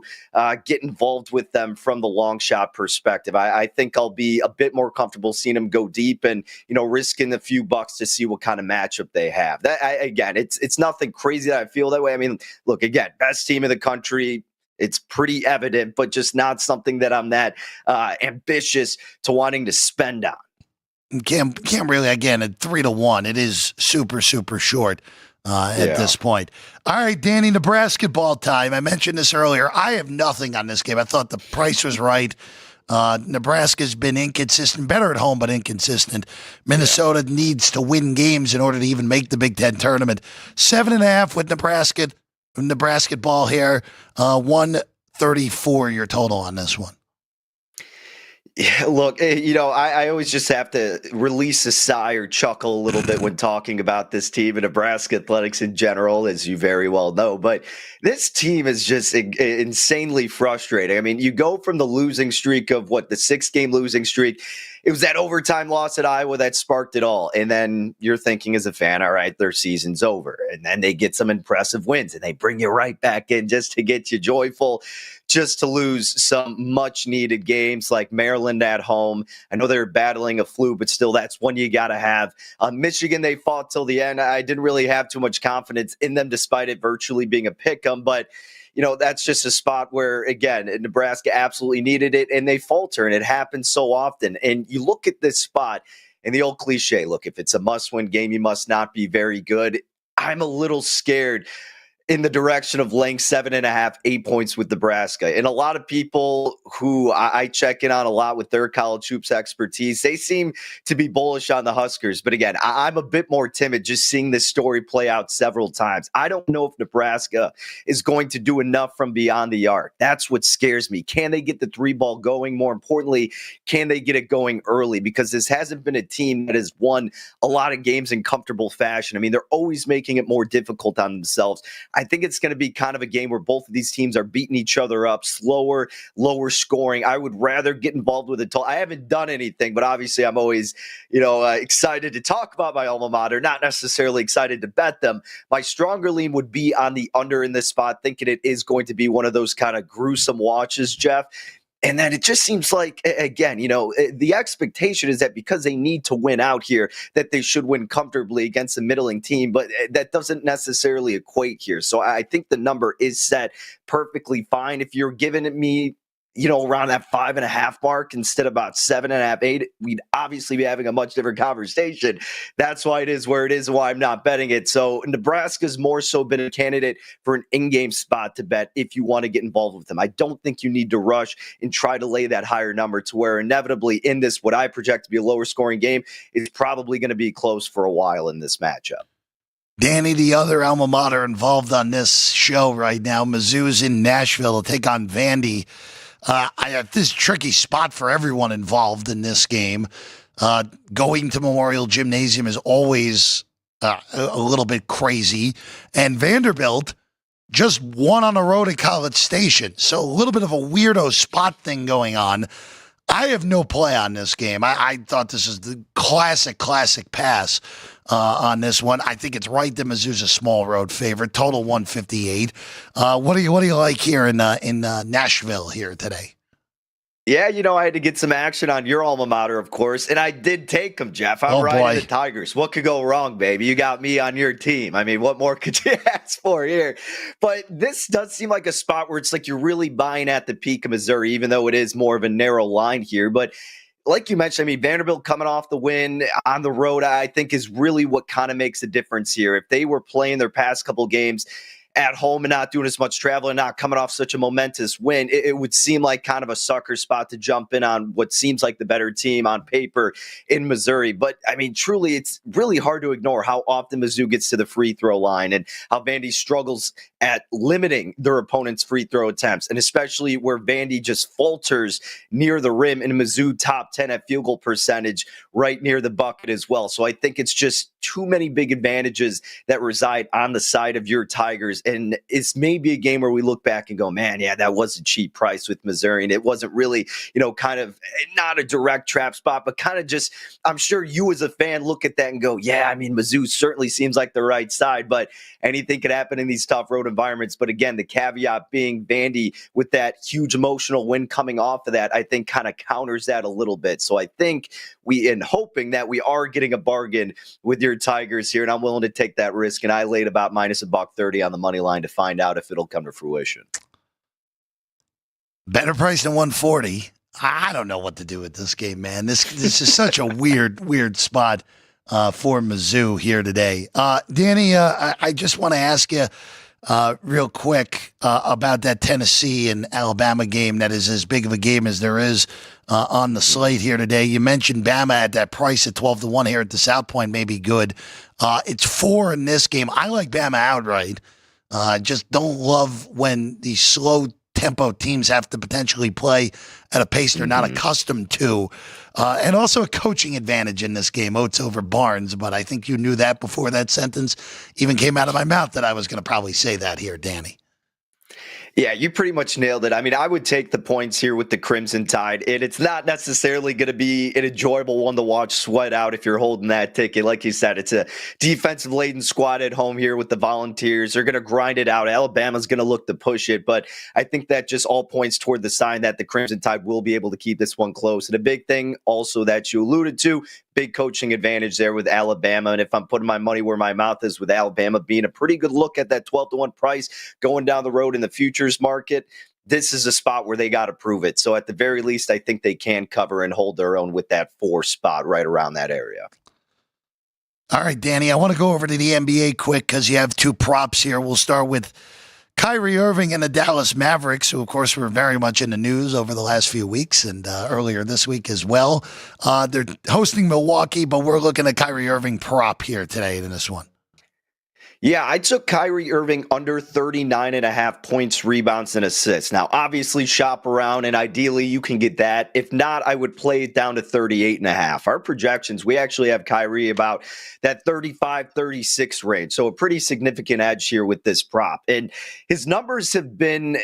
get involved with them from the long shot perspective. I think I'll be a bit more comfortable seeing them go deep and, risking a few bucks to see what kind of matchup they have. Again, it's nothing crazy that I feel that way. I mean, look, again, best team in the country. It's pretty evident, but just not something that I'm that ambitious to wanting to spend on. Can't really, again, at 3-1, it is super, super short at this point. All right, Danny, Nebraska ball time. I mentioned this earlier. I have nothing on this game. I thought the price was right. Nebraska's been inconsistent, better at home, but inconsistent. Minnesota needs to win games in order to even make the Big Ten tournament. 7.5 with Nebraska ball here. 134 your total on this one. Yeah, look, I always just have to release a sigh or chuckle a little bit when talking about this team and Nebraska athletics in general, as you very well know. But this team is just insanely frustrating. I mean, you go from the losing streak of the 6-game losing streak. it was that overtime loss at Iowa that sparked it all. And then you're thinking as a fan, all right, their season's over. And then they get some impressive wins and they bring you right back in just to get you joyful, just to lose some much needed games like Maryland at home. I know they're battling a flu, but still that's one you got to have. Michigan, they fought till the end. I didn't really have too much confidence in them despite it virtually being a pick 'em, but that's just a spot where, again, Nebraska absolutely needed it, and they falter, and it happens so often. And you look at this spot, and the old cliche, look, if it's a must-win game, you must not be very good. I'm a little scared in the direction of laying 7.5, 8 points with Nebraska. And a lot of people who I check in on a lot with their college hoops expertise, they seem to be bullish on the Huskers. But again, I'm a bit more timid just seeing this story play out several times. I don't know if Nebraska is going to do enough from beyond the arc. That's what scares me. Can they get the three ball going? More importantly, can they get it going early? Because this hasn't been a team that has won a lot of games in comfortable fashion. I mean, they're always making it more difficult on themselves. I think it's going to be kind of a game where both of these teams are beating each other up, slower, lower scoring. I would rather get involved with it. I haven't done anything, but obviously I'm always, excited to talk about my alma mater, not necessarily excited to bet them. My stronger lean would be on the under in this spot, thinking it is going to be one of those kind of gruesome watches, Jeff. And then it just seems like, again, the expectation is that because they need to win out here, that they should win comfortably against a middling team, but that doesn't necessarily equate here. So I think the number is set perfectly fine. If you're giving it me, around that 5.5 mark instead of about 7.5, 8, we'd obviously be having a much different conversation. That's why it is where it is and why I'm not betting it. So Nebraska's more so been a candidate for an in-game spot to bet if you want to get involved with them. I don't think you need to rush and try to lay that higher number to where inevitably in this, what I project to be a lower scoring game, is probably going to be close for a while in this matchup. Danny, the other alma mater involved on this show right now, Mizzou's in Nashville to take on Vandy. This tricky spot for everyone involved in this game. Going to Memorial Gymnasium is always a little bit crazy. And Vanderbilt just won on the road at College Station. So a little bit of a weirdo spot thing going on. I have no play on this game. I thought this is the classic pass on this one. I think it's right that Mizzou's a small road favorite, total 158. What do you like here in Nashville here today? Yeah, I had to get some action on your alma mater, of course, and I did take them, Jeff. I'm riding the Tigers. What could go wrong, baby? You got me on your team. I mean, what more could you ask for here? But this does seem like a spot where it's like you're really buying at the peak of Missouri, even though it is more of a narrow line here. But like you mentioned, I mean, Vanderbilt coming off the win on the road, I think is really what kind of makes a difference here. If they were playing their past couple games at home and not doing as much travel and not coming off such a momentous win, it would seem like kind of a sucker spot to jump in on what seems like the better team on paper in Missouri. But, I mean, truly, it's really hard to ignore how often Mizzou gets to the free throw line and how Vandy struggles at limiting their opponent's free throw attempts, and especially where Vandy just falters near the rim and Mizzou top 10 at field goal percentage right near the bucket as well. So I think it's just too many big advantages that reside on the side of your Tigers. And it's maybe a game where we look back and go, man, yeah, that was a cheap price with Missouri. And it wasn't really, kind of not a direct trap spot, but kind of just, I'm sure you as a fan look at that and go, yeah, I mean, Mizzou certainly seems like the right side, but anything could happen in these tough road environments. But again, the caveat being Vandy with that huge emotional win coming off of that, I think kind of counters that a little bit. So I think hoping that we are getting a bargain with your Tigers here, and I'm willing to take that risk. And I laid about minus $1.30 on the money line to find out if it'll come to fruition. Better price than 140. I don't know what to do with this game, man. This is such a weird spot for Mizzou here today. Danny, I just want to ask you real quick about that Tennessee and Alabama game that is as big of a game as there is on the slate here today. You mentioned Bama at that price at 12-1 here at the South Point may be good. It's 4 in this game. I like Bama outright. Just don't love when these slow tempo teams have to potentially play at a pace they're not accustomed to. And also a coaching advantage in this game, Oates over Barnes. But I think you knew that before that sentence even came out of my mouth that I was going to probably say that here, Danny. Yeah, you pretty much nailed it. I mean, I would take the points here with the Crimson Tide, and it's not necessarily going to be an enjoyable one to watch sweat out if you're holding that ticket. Like you said, it's a defensive-laden squad at home here with the Volunteers. They're going to grind it out. Alabama's going to look to push it, but I think that just all points toward the sign that the Crimson Tide will be able to keep this one close. And a big thing also that you alluded to, big coaching advantage there with Alabama. And if I'm putting my money where my mouth is with Alabama being a pretty good look at that 12-1 price going down the road in the futures market, this is a spot where they got to prove it. So at the very least, I think they can cover and hold their own with that 4 spot right around that area. All right, Danny, I want to go over to the NBA quick because you have 2 props here. We'll start with Kyrie Irving and the Dallas Mavericks, who, of course, were very much in the news over the last few weeks and earlier this week as well. They're hosting Milwaukee, but we're looking at Kyrie Irving prop here today in this one. Yeah, I took Kyrie Irving under 39.5 points, rebounds, and assists. Now, obviously, shop around, and ideally, you can get that. If not, I would play it down to 38.5. Our projections, we actually have Kyrie about that 35-36 range. So a pretty significant edge here with this prop. And his numbers have been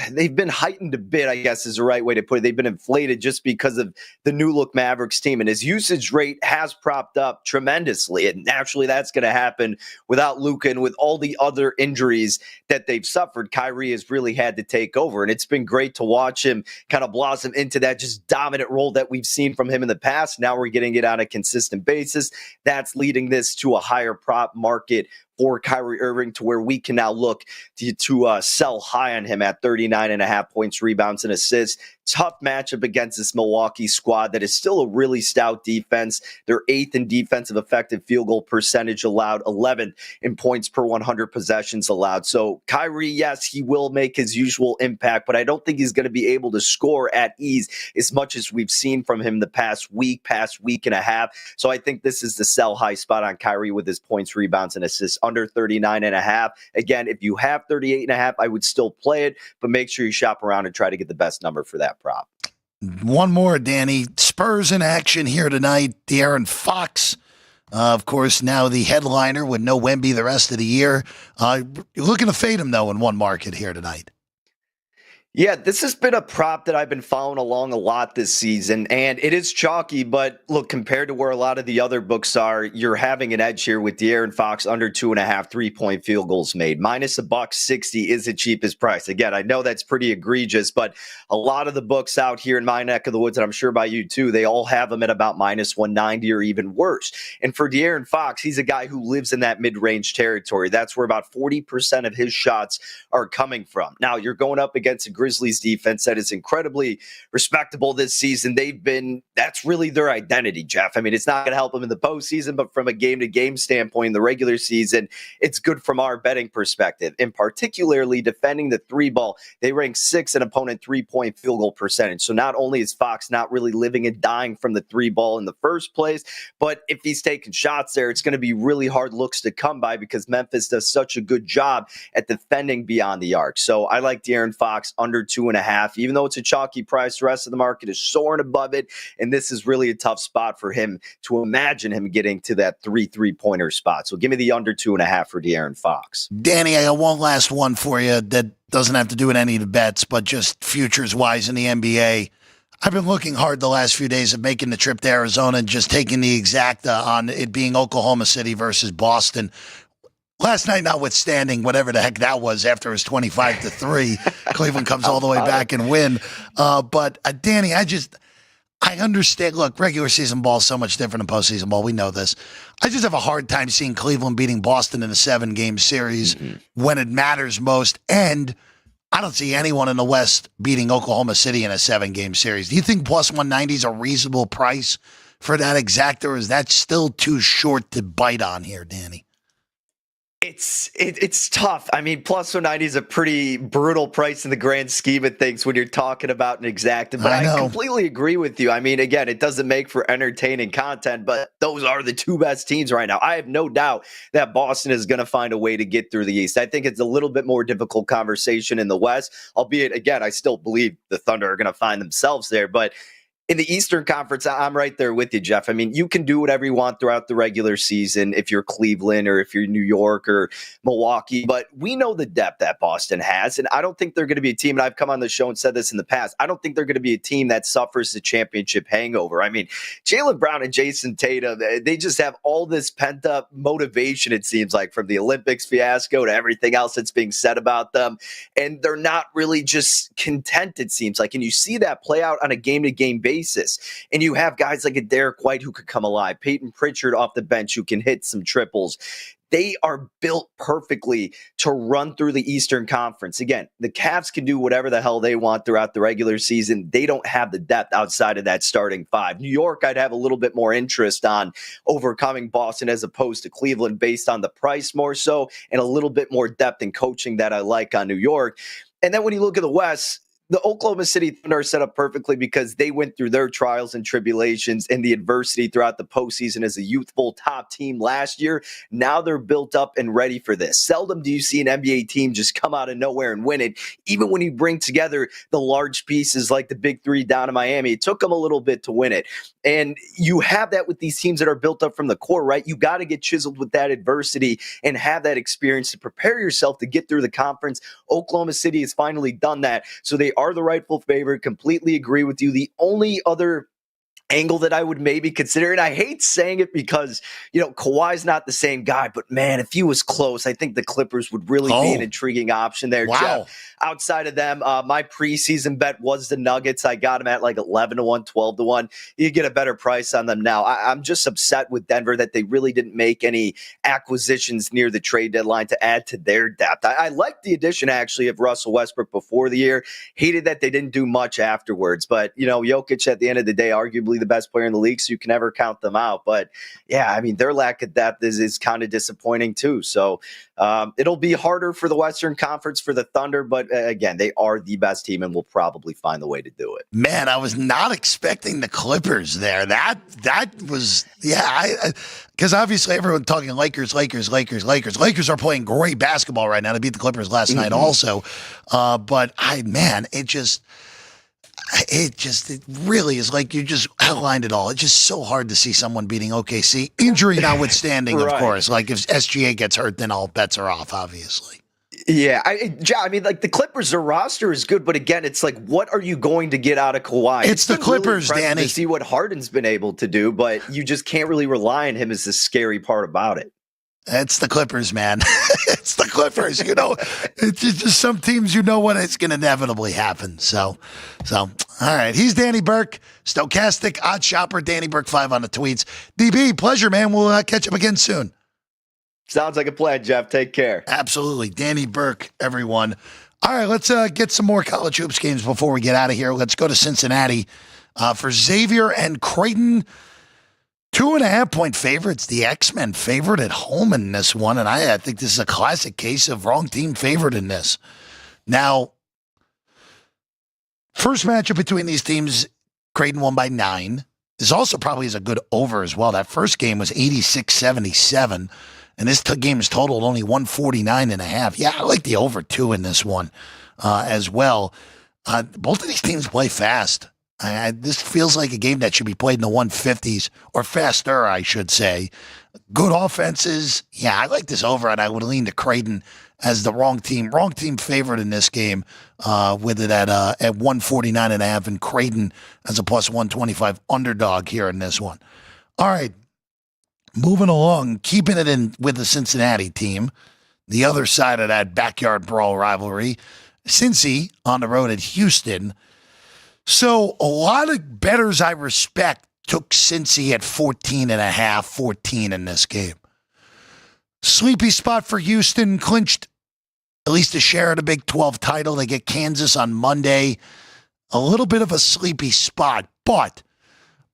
they've been heightened a bit, I guess is the right way to put it. They've been inflated just because of the new look Mavericks team, and his usage rate has propped up tremendously. And naturally, that's going to happen without Luka and with all the other injuries that they've suffered. Kyrie has really had to take over, and it's been great to watch him kind of blossom into that just dominant role that we've seen from him in the past. Now we're getting it on a consistent basis. That's leading this to a higher prop market for Kyrie Irving to where we can now look to sell high on him at 39.5 points, rebounds, and assists. Tough matchup against this Milwaukee squad that is still a really stout defense. They're 8th in defensive effective field goal percentage allowed, 11th in points per 100 possessions allowed. So Kyrie, yes, he will make his usual impact, but I don't think he's going to be able to score at ease as much as we've seen from him the past week and a half. So I think this is the sell high spot on Kyrie with his points, rebounds, and assists under 39.5. Again, if you have 38.5, I would still play it, but make sure you shop around and try to get the best number for that prop. One more, Danny. Spurs in action here tonight. De'Aaron Fox, of course, now the headliner with no Wemby the rest of the year. You're looking to fade him, though, in one market here tonight. Yeah, this has been a prop that I've been following along a lot this season, and it is chalky, but look, compared to where a lot of the other books are, you're having an edge here with De'Aaron Fox under 2.5 3-point field goals made. Minus $1.60 is the cheapest price. Again, I know that's pretty egregious, but a lot of the books out here in my neck of the woods, and I'm sure by you too, they all have them at about minus 190 or even worse. And for De'Aaron Fox, he's a guy who lives in that mid-range territory. That's where about 40% of his shots are coming from. Now, you're going up against a Grizzlies defense that is incredibly respectable this season. That's really their identity, Jeff. I mean, it's not going to help them in the postseason, but from a game-to-game standpoint in the regular season, it's good from our betting perspective. And particularly defending the 3-ball, they rank 6th in opponent 3-point field goal percentage. So not only is Fox not really living and dying from the 3-ball in the first place, but if he's taking shots there, it's going to be really hard looks to come by because Memphis does such a good job at defending beyond the arc. So I like De'Aaron Fox under 2.5, even though it's a chalky price. The rest of the market is soaring above it, and this is really a tough spot for him to imagine him getting to that 3-3-pointer spot. So give me the under 2.5 for De'Aaron Fox. Danny, I got one last one for you that doesn't have to do with any of the bets, but just futures-wise in the NBA. I've been looking hard the last few days of making the trip to Arizona and just taking the exacta on it being Oklahoma City versus Boston. Last night, notwithstanding whatever the heck that was after it was 25-3, Cleveland comes all the way back and win. But Danny, I understand. Look, regular season ball is so much different than postseason ball. We know this. I just have a hard time seeing Cleveland beating Boston in a 7-game series when it matters most. And I don't see anyone in the West beating Oklahoma City in a 7-game series. Do you think plus 190 is a reasonable price for that exacta, or is that still too short to bite on here, Danny? It's tough. I mean, plus 190 is a pretty brutal price in the grand scheme of things when you're talking about an exacta. But I completely agree with you. I mean, again, it doesn't make for entertaining content, but those are the 2 best teams right now. I have no doubt that Boston is going to find a way to get through the East. I think it's a little bit more difficult conversation in the West, albeit, again, I still believe the Thunder are going to find themselves there. But In the Eastern Conference, I'm right there with you, Jeff. I mean, you can do whatever you want throughout the regular season if you're Cleveland or if you're New York or Milwaukee, but we know the depth that Boston has, and I don't think they're going to be a team, and I've come on the show and said this in the past, I don't think they're going to be a team that suffers the championship hangover. I mean, Jaylen Brown and Jason Tatum, they just have all this pent-up motivation, it seems like, from the Olympics fiasco to everything else that's being said about them, and they're not really just content, it seems like, and you see that play out on a game-to-game basis. And you have guys like a Derek White who could come alive, Peyton Pritchard off the bench who can hit some triples. They are built perfectly to run through the Eastern Conference. Again, the Cavs can do whatever the hell they want throughout the regular season. They don't have the depth outside of that starting five. New York, I'd have a little bit more interest on overcoming Boston as opposed to Cleveland based on the price more so, and a little bit more depth in coaching that I like on New York. And then when you look at the West, the Oklahoma City Thunder are set up perfectly because they went through their trials and tribulations and the adversity throughout the postseason as a youthful top team last year. Now they're built up and ready for this. Seldom do you see an NBA team just come out of nowhere and win it, even when you bring together the large pieces like the big three down in Miami. It took them a little bit to win it. And you have that with these teams that are built up from the core, right? You got to get chiseled with that adversity and have that experience to prepare yourself to get through the conference. Oklahoma City has finally done that. So they are the rightful favorite. Completely agree with you. The only other angle that I would maybe consider, and I hate saying it because, Kawhi's not the same guy, but man, if he was close, I think the Clippers would really be an intriguing option there, wow. Jeff. Outside of them, my preseason bet was the Nuggets. I got them at like 11-1, 12-1. You get a better price on them now. I'm just upset with Denver that they really didn't make any acquisitions near the trade deadline to add to their depth. I liked the addition, actually, of Russell Westbrook before the year. Hated that they didn't do much afterwards. But, Jokic, at the end of the day, arguably the best player in the league, so you can never count them out. But, yeah, I mean, their lack of depth is kind of disappointing, too. So it'll be harder for the Western Conference for the Thunder, but again, they are the best team and will probably find the way to do it. Man, I was not expecting the Clippers there. That was, because obviously everyone talking Lakers. Lakers are playing great basketball right now. They beat the Clippers last night also. But it really is like you just outlined it all. It's just so hard to see someone beating OKC. Injury notwithstanding, right. Of course. Like if SGA gets hurt, then all bets are off, obviously. Yeah, I mean, like the Clippers, their roster is good, but again, it's like, what are you going to get out of Kawhi? It's the Clippers, really Danny. To see what Harden's been able to do, but you just can't really rely on him is the scary part about it. It's the Clippers, man. It's the Clippers. It's just some teams, when it's going to inevitably happen. So, all right. He's Danny Burke, Stochastic Odd Shopper, Danny Burke 5 on the tweets. DB, pleasure, man. We'll catch up again soon. Sounds like a plan, Jeff. Take care. Absolutely. Danny Burke, everyone. All right, let's get some more college hoops games before we get out of here. Let's go to Cincinnati for Xavier and Creighton. 2.5-point favorites. The X-Men favored at home in this one, and I think this is a classic case of wrong team favored in this. Now, first matchup between these teams, Creighton won by 9. This also probably is a good over as well. That first game was 86-77. And this game is totaled only 149.5. Yeah, I like the over 2 in this one as well. Both of these teams play fast. This feels like a game that should be played in the 150s or faster, I should say. Good offenses. Yeah, I like this over, and I would lean to Creighton as the wrong team favorite in this game with it at 149.5 and Creighton as a plus 125 underdog here in this one. All right. Moving along, keeping it in with the Cincinnati team, the other side of that backyard brawl rivalry, Cincy on the road at Houston. So a lot of bettors I respect took Cincy at 14.5, 14 in this game. Sleepy spot for Houston, clinched at least a share of the Big 12 title. They get Kansas on Monday. A little bit of a sleepy spot, but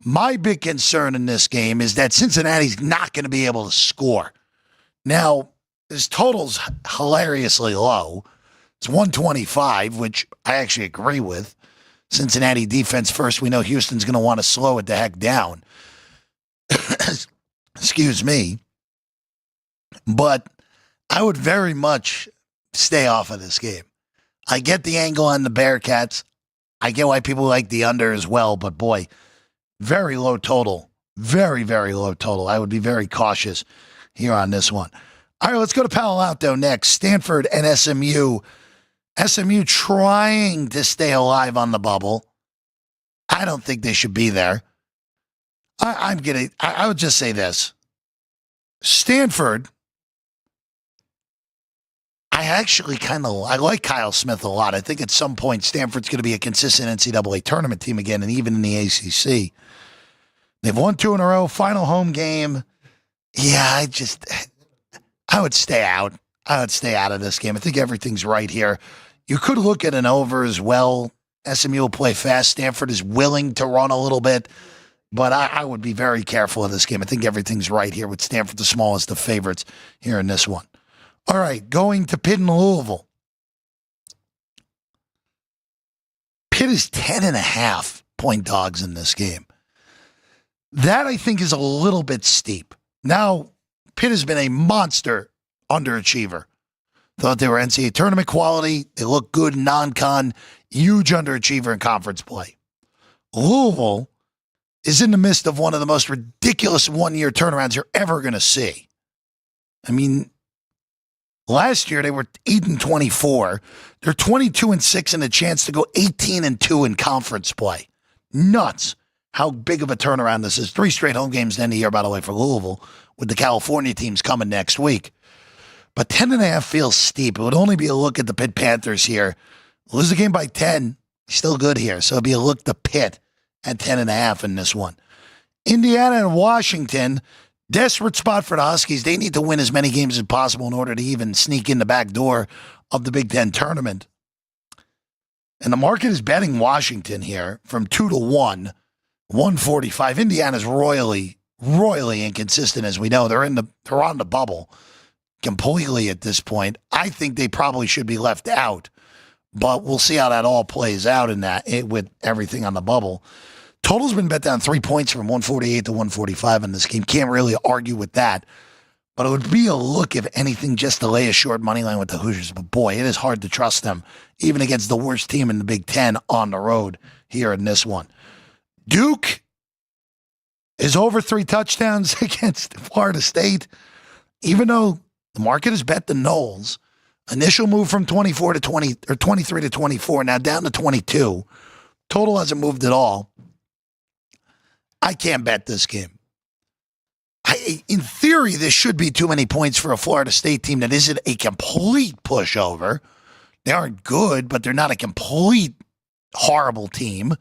my big concern in this game is that Cincinnati's not going to be able to score. Now, this total's hilariously low. It's 125, which I actually agree with. Cincinnati defense first. We know Houston's going to want to slow it the heck down. Excuse me. But I would very much stay off of this game. I get the angle on the Bearcats. I get why people like the under as well, but boy, very low total. Very, very low total. I would be very cautious here on this one. All right, let's go to Palo Alto next. Stanford and SMU. SMU trying to stay alive on the bubble. I don't think they should be there. I would just say this. Stanford, I like Kyle Smith a lot. I think at some point Stanford's going to be a consistent NCAA tournament team again, and even in the ACC. They've won 2 in a row, final home game. Yeah, I would stay out. I would stay out of this game. I think everything's right here. You could look at an over as well. SMU will play fast. Stanford is willing to run a little bit, but I would be very careful of this game. I think everything's right here with Stanford the smallest of favorites here in this one. All right, going to Pitt and Louisville. Pitt is 10.5 point dogs in this game. That, I think, is a little bit steep. Now, Pitt has been a monster underachiever. Thought they were NCAA tournament quality. They look good in non-con. Huge underachiever in conference play. Louisville is in the midst of one of the most ridiculous one-year turnarounds you're ever going to see. I mean, last year they were 8-24. They're 22-6 and a chance to go 18-2 in conference play. Nuts. How big of a turnaround this is. 3 straight home games to end the year, by the way, for Louisville, with the California teams coming next week. But 10.5 feels steep. It would only be a look at the Pitt Panthers here. Lose the game by 10, still good here. So it'd be a look to Pitt at 10.5 in this one. Indiana and Washington, desperate spot for the Huskies. They need to win as many games as possible in order to even sneak in the back door of the Big Ten tournament. And the market is betting Washington here from 2-1. 145. Indiana's royally inconsistent, as we know. They're on the bubble completely at this point. I think they probably should be left out, but we'll see how that all plays out with everything on the bubble. Total's been bet down 3 points from 148 to 145 in this game. Can't really argue with that, but it would be a look, if anything, just to lay a short money line with the Hoosiers. But boy, it is hard to trust them, even against the worst team in the Big Ten on the road here in this one. Duke is over 3 touchdowns against Florida State, even though the market has bet the Noles. Initial move from 24 to 20 or 23 to 24, now down to 22. Total hasn't moved at all. I can't bet this game. In theory, this should be too many points for a Florida State team that isn't a complete pushover. They aren't good, but they're not a complete horrible team.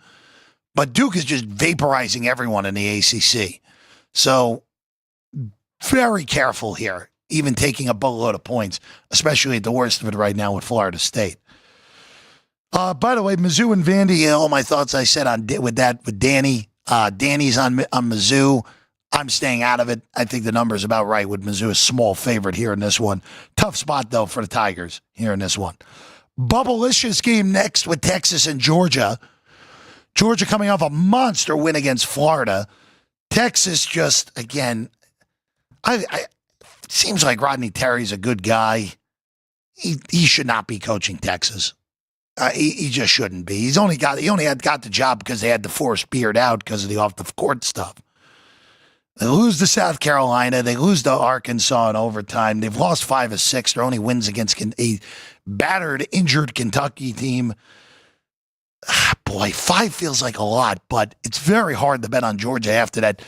But Duke is just vaporizing everyone in the ACC. So very careful here, even taking a boatload of points, especially at the worst of it right now with Florida State. By the way, Mizzou and Vandy, all my thoughts I said with Danny. Danny's on Mizzou. I'm staying out of it. I think the number's about right with Mizzou, a small favorite here in this one. Tough spot, though, for the Tigers here in this one. Bubblicious game next with Texas and Georgia. Georgia coming off a monster win against Florida. Texas just, again, it seems like Rodney Terry's a good guy. He should not be coaching Texas. He just shouldn't be. He only got the job because they had to force Beard out because of the off the court stuff. They lose to South Carolina. They lose to Arkansas in overtime. They've lost 5 of 6. Their only wins against a battered, injured Kentucky team. Boy, 5 feels like a lot, but it's very hard to bet on Georgia after that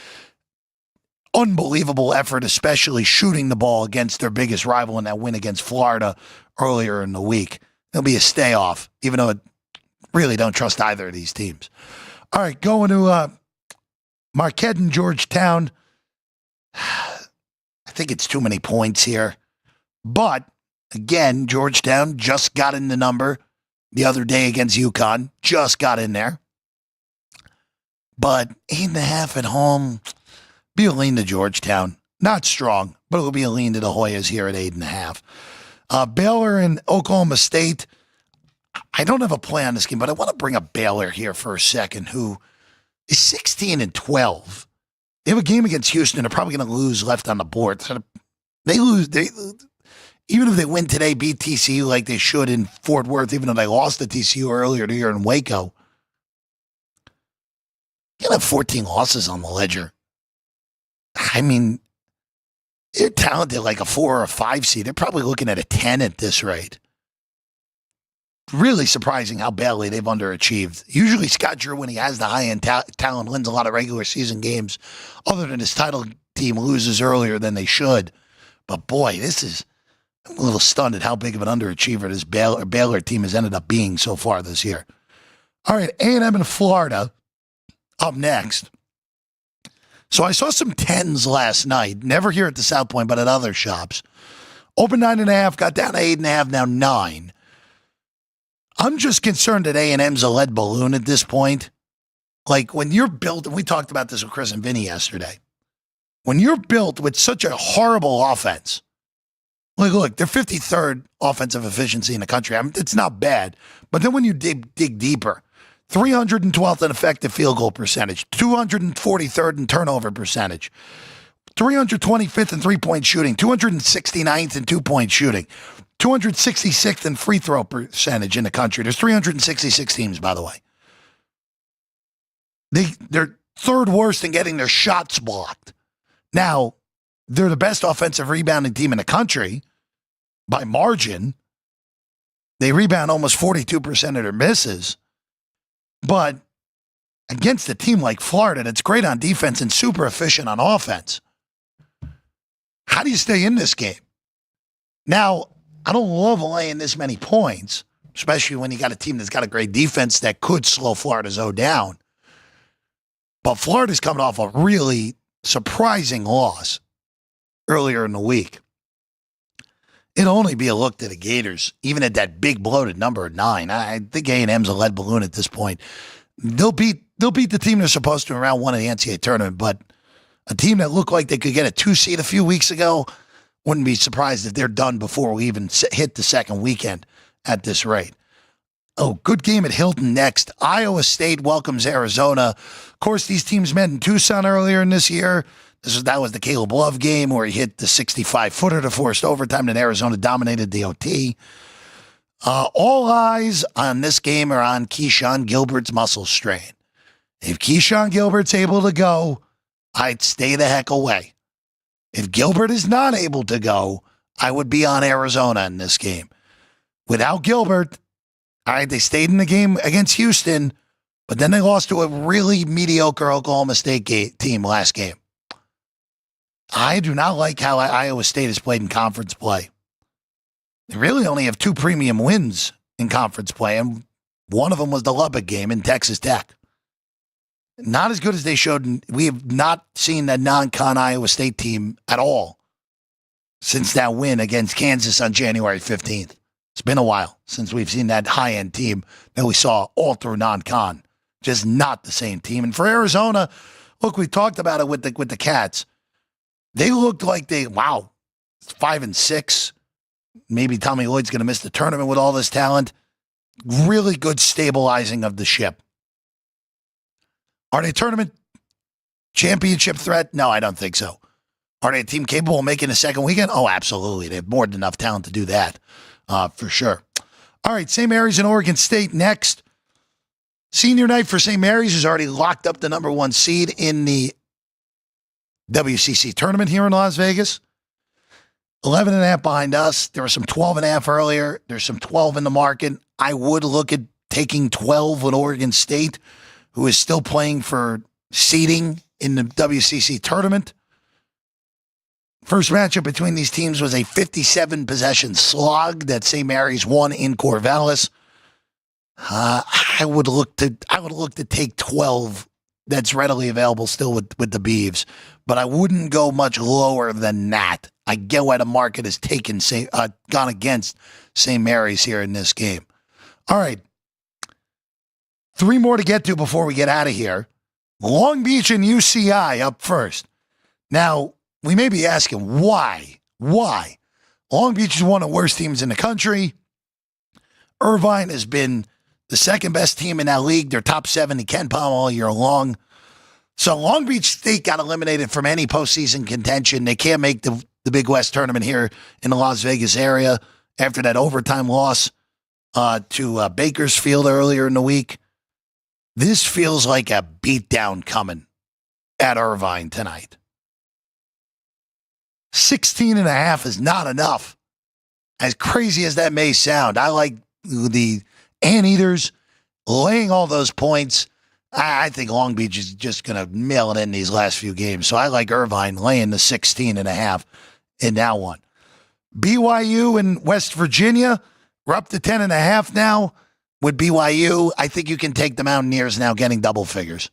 unbelievable effort, especially shooting the ball against their biggest rival in that win against Florida earlier in the week. It'll be a stay off, even though I really don't trust either of these teams. All right, going to Marquette and Georgetown. I think it's too many points here. But, again, Georgetown just got in the number the other day against UConn. Just got in there. But 8.5 at home, be a lean to Georgetown. Not strong, but it'll be a lean to the Hoyas here at 8.5. Baylor and Oklahoma State. I don't have a play on this game, but I want to bring up Baylor here for a second, who is 16-12. They have a game against Houston. They're probably going to lose left on the board. So they lose. Even if they win today, beat TCU like they should in Fort Worth, even though they lost to TCU earlier in the year in Waco. You have 14 losses on the ledger. I mean, they're talented like a 4 or a 5 seed. They're probably looking at a 10 at this rate. Really surprising how badly they've underachieved. Usually Scott Drew, when he has the high-end talent, wins a lot of regular season games. Other than his title team loses earlier than they should. But boy, I'm a little stunned at how big of an underachiever this Baylor team has ended up being so far this year. All right, A&M in Florida up next. So I saw some 10s last night. Never here at the South Point, but at other shops. Open 9.5, got down to 8.5, now 9. I'm just concerned that A&M's a lead balloon at this point. Like when you're built, and we talked about this with Chris and Vinny yesterday. When you're built with such a horrible offense, look, they're 53rd offensive efficiency in the country. I mean, it's not bad. But then when you dig deeper, 312th in effective field goal percentage, 243rd in turnover percentage, 325th in three-point shooting, 269th in two-point shooting, 266th in free throw percentage in the country. There's 366 teams, by the way. They're third worst in getting their shots blocked. Now, they're the best offensive rebounding team in the country by margin. They rebound almost 42% of their misses. But against a team like Florida that's great on defense and super efficient on offense, how do you stay in this game? Now, I don't love laying this many points, especially when you got a team that's got a great defense that could slow Florida's O down. But Florida's coming off a really surprising loss earlier in the week. It'll only be a look to the Gators, even at that big bloated number of 9. I think A&M's a lead balloon at this point. They'll beat the team they're supposed to in round 1 of the NCAA tournament, but a team that looked like they could get a 2 seed a few weeks ago, wouldn't be surprised if they're done before we even hit the second weekend at this rate. Oh, good game at Hilton next. Iowa State welcomes Arizona. Of course, these teams met in Tucson earlier in this year. That was the Caleb Love game where he hit the 65-footer to forced overtime, and Arizona dominated the OT. All eyes on this game are on Keyshawn Gilbert's muscle strain. If Keyshawn Gilbert's able to go, I'd stay the heck away. If Gilbert is not able to go, I would be on Arizona in this game. Without Gilbert, all right, they stayed in the game against Houston, but then they lost to a really mediocre Oklahoma State team last game. I do not like how Iowa State has played in conference play. They really only have 2 premium wins in conference play, and one of them was the Lubbock game in Texas Tech. Not as good as they showed. We have not seen that non-con Iowa State team at all since that win against Kansas on January 15th. It's been a while since we've seen that high-end team that we saw all through non-con. Just not the same team. And for Arizona, look, we talked about it with the Cats. They looked like 5-6. Maybe Tommy Lloyd's going to miss the tournament with all this talent. Really good stabilizing of the ship. Are they a tournament championship threat? No, I don't think so. Are they a team capable of making a second weekend? Oh, absolutely. They have more than enough talent to do that, for sure. All right, St. Mary's and Oregon State next. Senior night for St. Mary's has already locked up the number 1 seed in the WCC tournament here in Las Vegas. 11.5 behind us. There was some 12.5 earlier. There's some 12 in the market. I would look at taking 12 with Oregon State, who is still playing for seeding in the WCC tournament. First matchup between these teams was a 57-possession slog that St. Mary's won in Corvallis. I would look to take 12 that's readily available still with the Beavs, but I wouldn't go much lower than that. I get why the market has gone against St. Mary's here in this game. All right. 3 more to get to before we get out of here. Long Beach and UCI up first. Now, we may be asking why? Why? Long Beach is one of the worst teams in the country. Irvine has been the second best team in that league. They're top 7 in Ken Palm all year long. So Long Beach State got eliminated from any postseason contention. They can't make the Big West tournament here in the Las Vegas area after that overtime loss to Bakersfield earlier in the week. This feels like a beatdown coming at Irvine tonight. 16.5 is not enough. As crazy as that may sound, I like the Anteaters laying all those points. I think Long Beach is just going to mail it in these last few games. So I like Irvine laying the 16.5 in that one. BYU and West Virginia, we're up to 10.5 now with BYU. I think you can take the Mountaineers now getting double figures.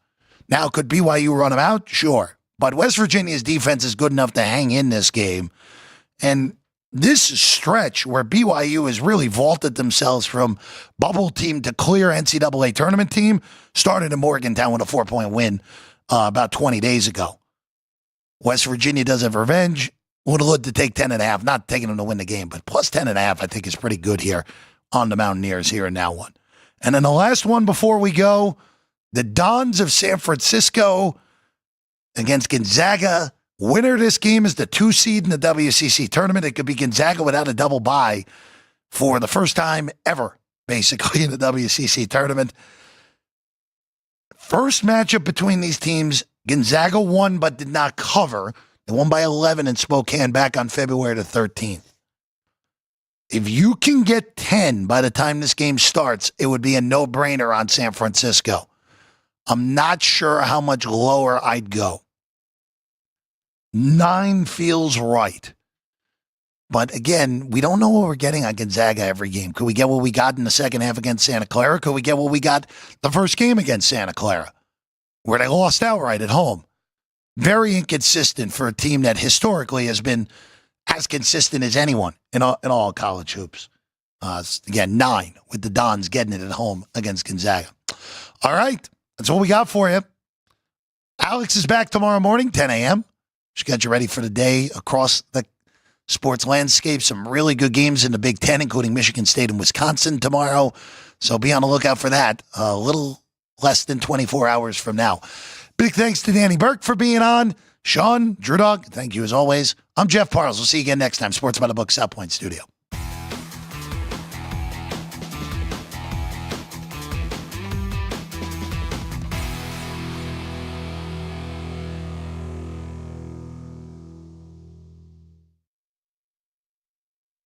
Now, could BYU run them out? Sure. But West Virginia's defense is good enough to hang in this game. And this stretch where BYU has really vaulted themselves from bubble team to clear NCAA tournament team started in Morgantown with a 4-point win about 20 days ago. West Virginia does have revenge. Would have loved to take 10.5, not taking them to win the game, but plus 10.5 I think is pretty good here on the Mountaineers here in that one. And then the last one before we go, the Dons of San Francisco against Gonzaga. Winner of this game is the 2 seed in the WCC tournament. It could be Gonzaga without a double bye for the first time ever, basically, in the WCC tournament. First matchup between these teams, Gonzaga won but did not cover. They won by 11 in Spokane back on February the 13th. If you can get 10 by the time this game starts, it would be a no-brainer on San Francisco. I'm not sure how much lower I'd go. 9 feels right. But again, we don't know what we're getting on Gonzaga every game. Could we get what we got in the second half against Santa Clara? Could we get what we got the first game against Santa Clara, where they lost outright at home? Very inconsistent for a team that historically has been as consistent as anyone in all college hoops. Again, 9 with the Dons getting it at home against Gonzaga. All right, that's what we got for you. Alex is back tomorrow morning, 10 a.m. Just got you ready for the day across the sports landscape. Some really good games in the Big Ten, including Michigan State and Wisconsin tomorrow. So be on the lookout for that a little less than 24 hours from now. Big thanks to Danny Burke for being on. Sean, Drew Dog, thank you as always. I'm Jeff Parles. We'll see you again next time. Sports by the Book, South Point Studio.